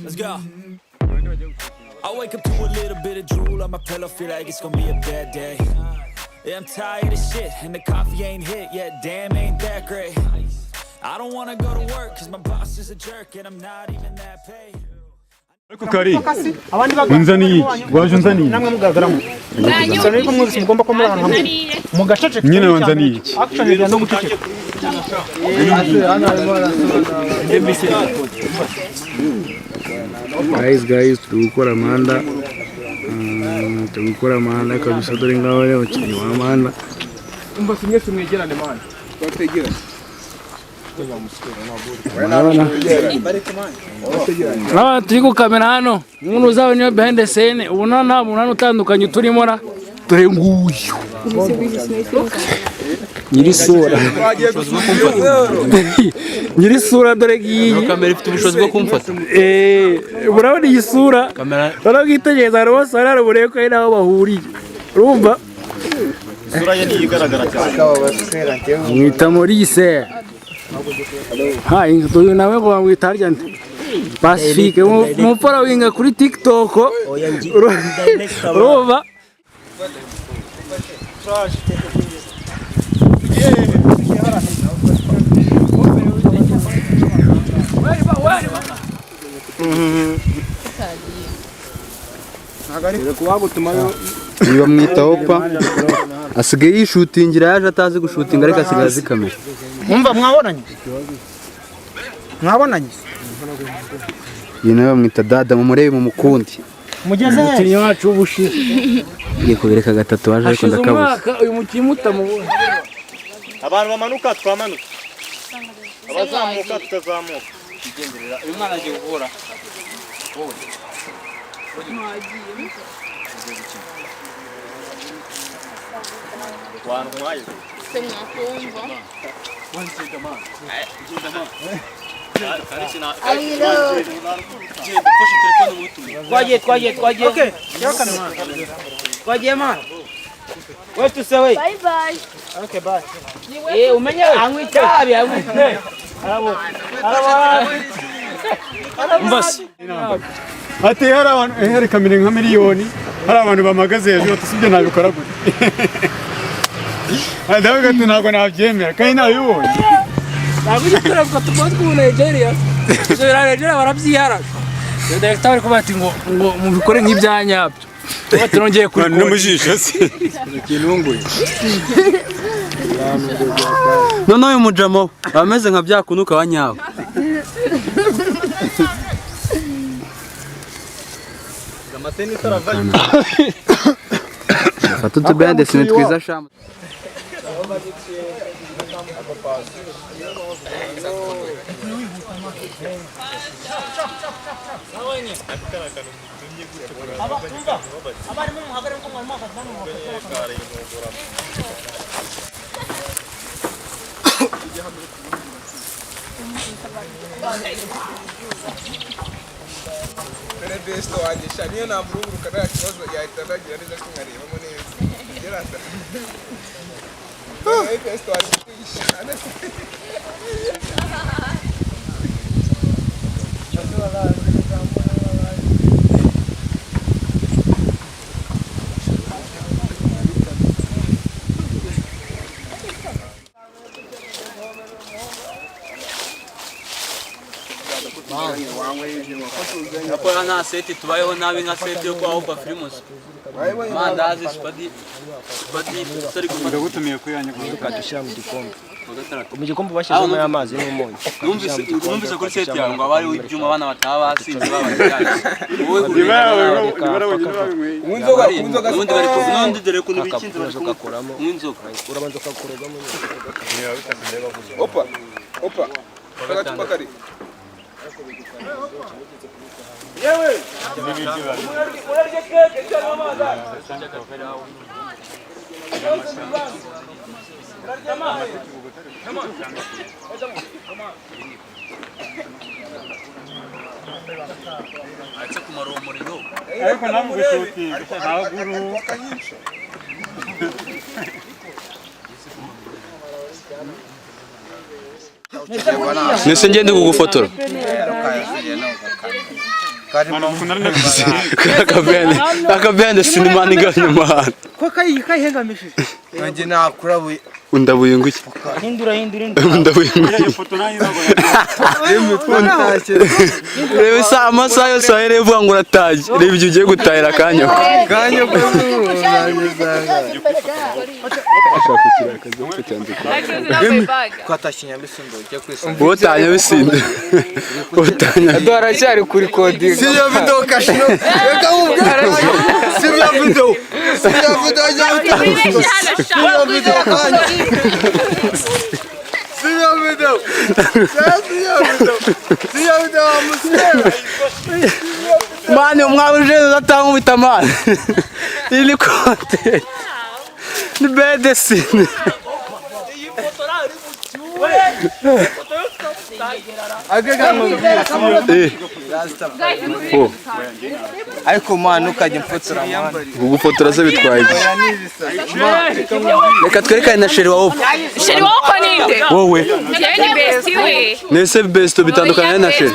Let's go. I wake up to a little bit of drool on my pillow, feel like it's gonna be a bad day. Yeah, I'm tired of shit, and the coffee ain't hit yet, damn, ain't that great. I don't wanna go to work, cause my boss is a jerk, and I'm not even that paid. Ariko kari unzaniye waje unzaniye namwe mugagaramo cyane ko mwese mugomba ko muri ahantu hamwe mugaceceka nyine wanzaniye iki action ya no guceceka guys turi gukora amanda kabisa dore ngaho rero cyane wa amanda umva kimwe tumwegerane manda twategerane turi ku kamera hano umuntu uzaba niyo behind the scene ubu nta muntu hano utandukanye turimo ra dore nguyu nyirisura dore giyi kamera ifite ubushobozi bwo kumfata urabona iyi sura barabwitegereza hari bose hari burebe ko ari naho bahuriye urumva isura ye niyo igaragara cyane mwita Maurice hayi uyu nawe ngo bamwita harya nde Pacifique umupfara winga kuri TikTok urumva niba bamwitaho pa asigaye yishutingira yaje atazi gushutinga ariko asigaye azi kamera mwumva mwabonanye iyi nawe bamwita dada mumurebe mumukundi mugeze umukinnyi wacu w'ubushize ngiye kubereka gatatu waje ariko ndakabuze uyu mukinnyi mutamubona abantu bamanuka twamanuka abazamuka tutazamuka igenderera uyu mwana agiye gukora wantwaye se mwakumva twagiye okay twagiye man Wetu sawa. Bye bye. Okay, bye. Umenye angwitabi angwite. Arabo. Mbasi. Ati hari abantu hari kamera nka miliyoni hari abantu bamagaze hejuru tusibye nabikora gute. Adavuga ati ntabwo nabyemera kandi nabibonye. Nagujikira ko tubonye ku Nigeria. Zera Nigeria barabyihara. Director ari kubati ngo mubikore nk'ibyanyabyo. Turongeye kuri n'umujisho se. Kinunguye. None uyu mujamo ameze nka byakunuka wanyawe. Amateni taravanye. Fata utubende sinitwiza shama. Besto wanjye shaniye namuruguruka nta kibazo yahita nagira neza ko nkarebamo neza gerasa besto wanjye kwishana Yapora nta seti tubayeho nabi nka seti yo kwa Oba Primus. Mandazi spadi tari kumva gutumiye kuyanya ukadushyira mu gikombe. Mu gikombe bashyizemo amazi n'umunyu. Numvise kuri seti yawe ngo abari ibyuma abana bataba basinze babajyanye. Ubundi bari kuvundi dore kuntu bikinze bakakuramo nk'inzoka. Urabanza ukakurogamo. Opa. Bakari. Yewe. Urarye keke cyangwa amazi? Acha kumara umuriro. Ariko namwe gushutinga ntaguru. Nese ngende kugufotora. Akabende sinimani ganyuma. Ko kayihengamishije. Nanjye nakurabuye. Undabuye nguki. Hindura. Undabuye nguki. Reba sa amasaha yose ahere vuga ngo urataje. Reba ibyo ugiye gutahira kanyo. Kanyo ko Kwatashinya bisindo cyo kwisanga. Botanya bisindo. Botanya. Dora cyari kuri coding. Siyo video kashino. Reka ubwara. Siyo video. Siyo video jauta. Siyo video kanyo. Siyo video. Siyo video amusema. Mani umwabuje zatanga ubitamana. Ili content. Ni bedesine. Ariko mwana ukajya mfotora mwana. Gufotora se bitwaye. Reka twerekane na sheri wawe. Sheri wako ninde? Wowe. Yeye ni besti we. Nese besto bitandukanye na sheri.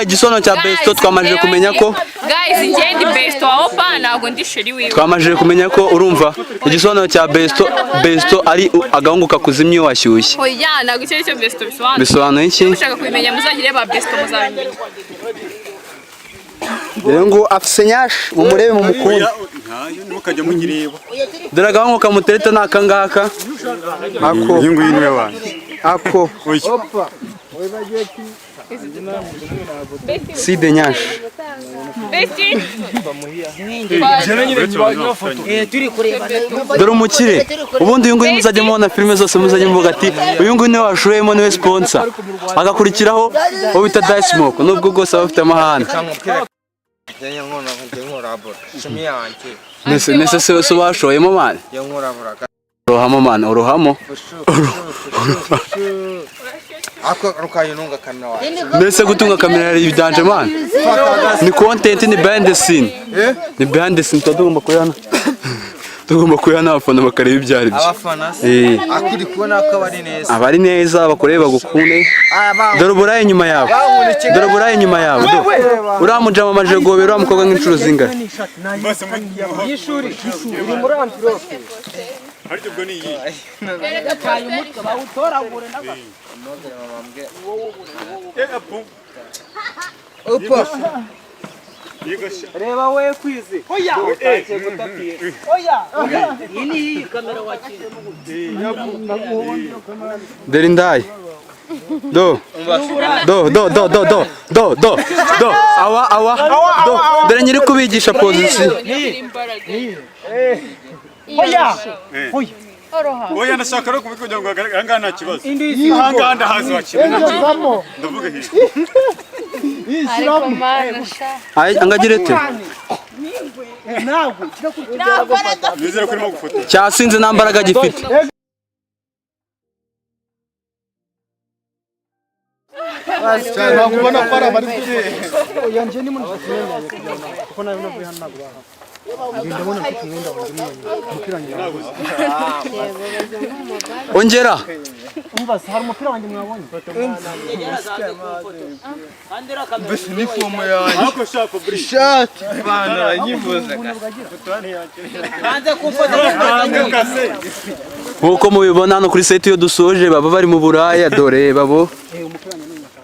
Igisono cya besto twamajije kumenya ko Guys, njye ndi besto wa Opa ntabwo ndi sheri wiwe. twamajije kumenya ko urumva igisono cya besto ari agahunguka kuzimya iyo washyushye. Oya, ntabwo icyo cyo besto bisobanura. Bisobanuye iki? Ushaka kubimenya muzagire ba besto muzamenya. Rero ngo afise nyashi mumurebe mu mukundi. Ntukajya mugireba. Dore agahunguka mutereta nakangaka. Ako. Ingu yinwe wanjye. Ako. Opa. Side nyashi. Besti. Turi kureba. Dore umukire. Ubundi uyu nguyu muzajya mubona filime zose muzajya muvuga ati uyu nguyu niwe washoyemo niwe sponsor. Agakurikiraho ubita Dice Smoke nubwo bwose aba afite amahane. Nese se bashoyemo mane. Urohamo mane urohamo. Ako rukayinunga kamera wawe. Nese gutunga kamera yari ibidanje mane. Ni content ni behind the scene. Ni behind the scene tugomba kuyana. tugomba kuya n'abafana bakareba ibyo ari byo. Abafana akiri kubona ko bari neza. Abari neza bakoreye bagukunde. Dore uburaye inyuma yawe. Dore uburaye inyuma yawe. Uramujama amajegobero uramukobwa nk'inshuro zingana. Yishuri iri muri amfirope. Haryo ubwo ni iyi. Yataye umutwe bawutoragure n'aba. Opa. Reba we kwizi. Oya. Oya. Ini kamera wakire. Dore indaya. Do. Awa. Do. Dore nyiri kubigisha position. Oya. Oya ndashaka no kubikugira ngo agaragara nta kibazo. Ahanga ndahaza wakimena. Ndavuga hiyo. Ariko mana sha. Angagire te. Ntabwo Nizere ko urimo gufotora. Cyasinze nta mbaraga gifite. ntabwo ubona ko ari abari oya nje ni muri kuko nawe navuye hano ntabwo baha ndabona ko tumwenda umupira wanjye Ongera. umva hari umupira wanjye mwabonye mbese ni fomo yanjye ako shaka ishati bana nyivuzaga hanze kufotora Nkuko mubibona hano kuri site yo dusoje baba bari mu buraya dore babo.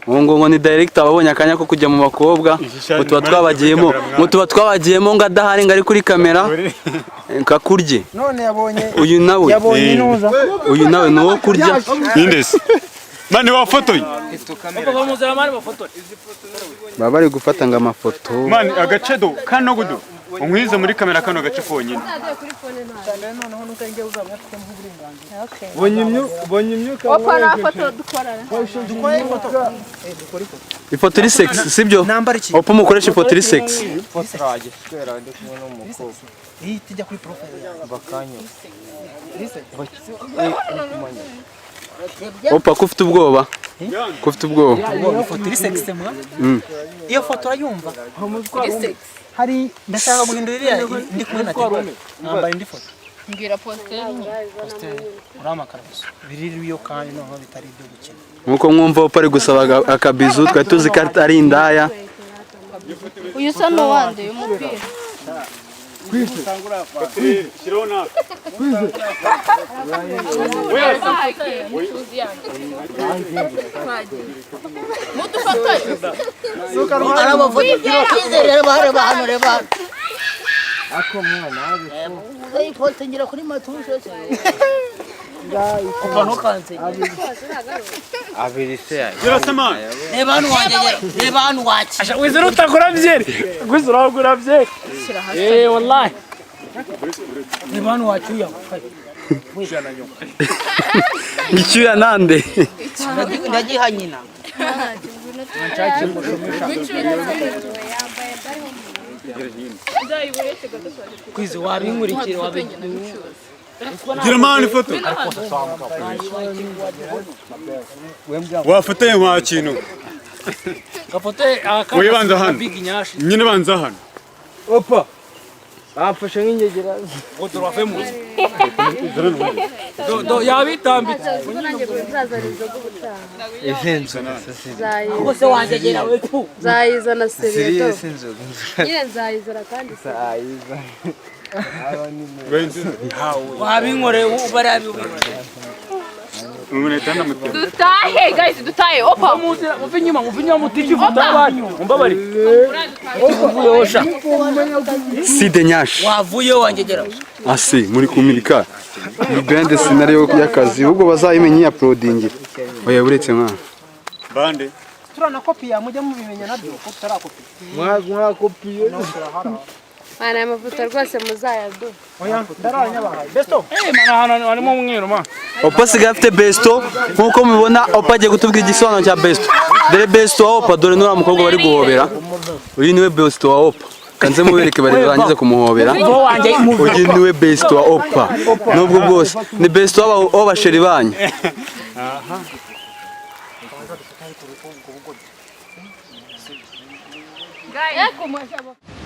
Ngo ni director ababonye akanya ko kujya mu bakobwa mutuba twabagiyemo ngo adahari ngo ari kuri kamera kakurye. None yabonye Uyu nawe nuwo kurya. Indese. Mani wafotoye. Baba bari gufata ngo amafoto. Mani agacedo kano gudu. Unkwize muri kamera kano gace konyine. bonye imyuka Opa na foto dukorana. Ifoto iri sexy sibyo? Opa mukoresha ifoto iri sexy. iyi tijya kuri profile bakanyo. Opa ko ufite ubwoba? Ko ufite ubwoba? ifoto iri sexy mwa iyo foto urayumva hari ndashaka guhindura iriya ndi kumwe na telefone nambaye indi foto Ngira poster. uramakara gusa biriri yo kandi noneho bitari ibyo gukina Nkuko mwumva Opa ari gusaba akabizu twari tuzi ko ari indaya. Uyu sa no wande umupira. Shirona. ako mwana ifoto ngira kuri matusho se Abiri se ya. Yarasema. reba hano wanjye reba hano wacu wizera utakora byeri gusa uragura byeri wallahi reba hano wacu ya Ngicyuya nande. ndagiha nyina kwizi wabinkurikira Gira mani foto. Wafotoye nka kintu. gafote Wibanza hano. Nyine banza hano. Opa. Bamfashe nk'ingegera. Oto rafemu. Do yabitambitse. Kose wangegera we tu Zayizana seredo. Sinzoga. Nyine nzayizana kandi Sayiza. wabinkore ubarabi Umunetana mutwe. Dutahe guys, dutahe. Opa muve nyuma mutiki vuta abantu mumbabari yosha Side Nyash. wavuye wangegera Asi muri kumurika. Ni brand scenario y'akazi ubwo bazayimenya uploading. Oya buretse mwana. Bande. turana kopi ya mujya mubimenya nabyo ko tarakopi Mwa kopiye. Mana amavuta rwose muzayado. oya ndaranya bahaye besto mana hano harimo umweru ma Opa sigaye afite besto nkuko mubibona Opa agiye kutubwira igisobanuro cya besto. Dore besto wa Opa dore nura mukobwa bari guhobera. Uyu niwe besto wa Opa. Kanze mubereke bari barangiza kumuhobera. Uyu niwe besto wa Opa. Nubwo bwose ni besto w'abasheri banyu. guys.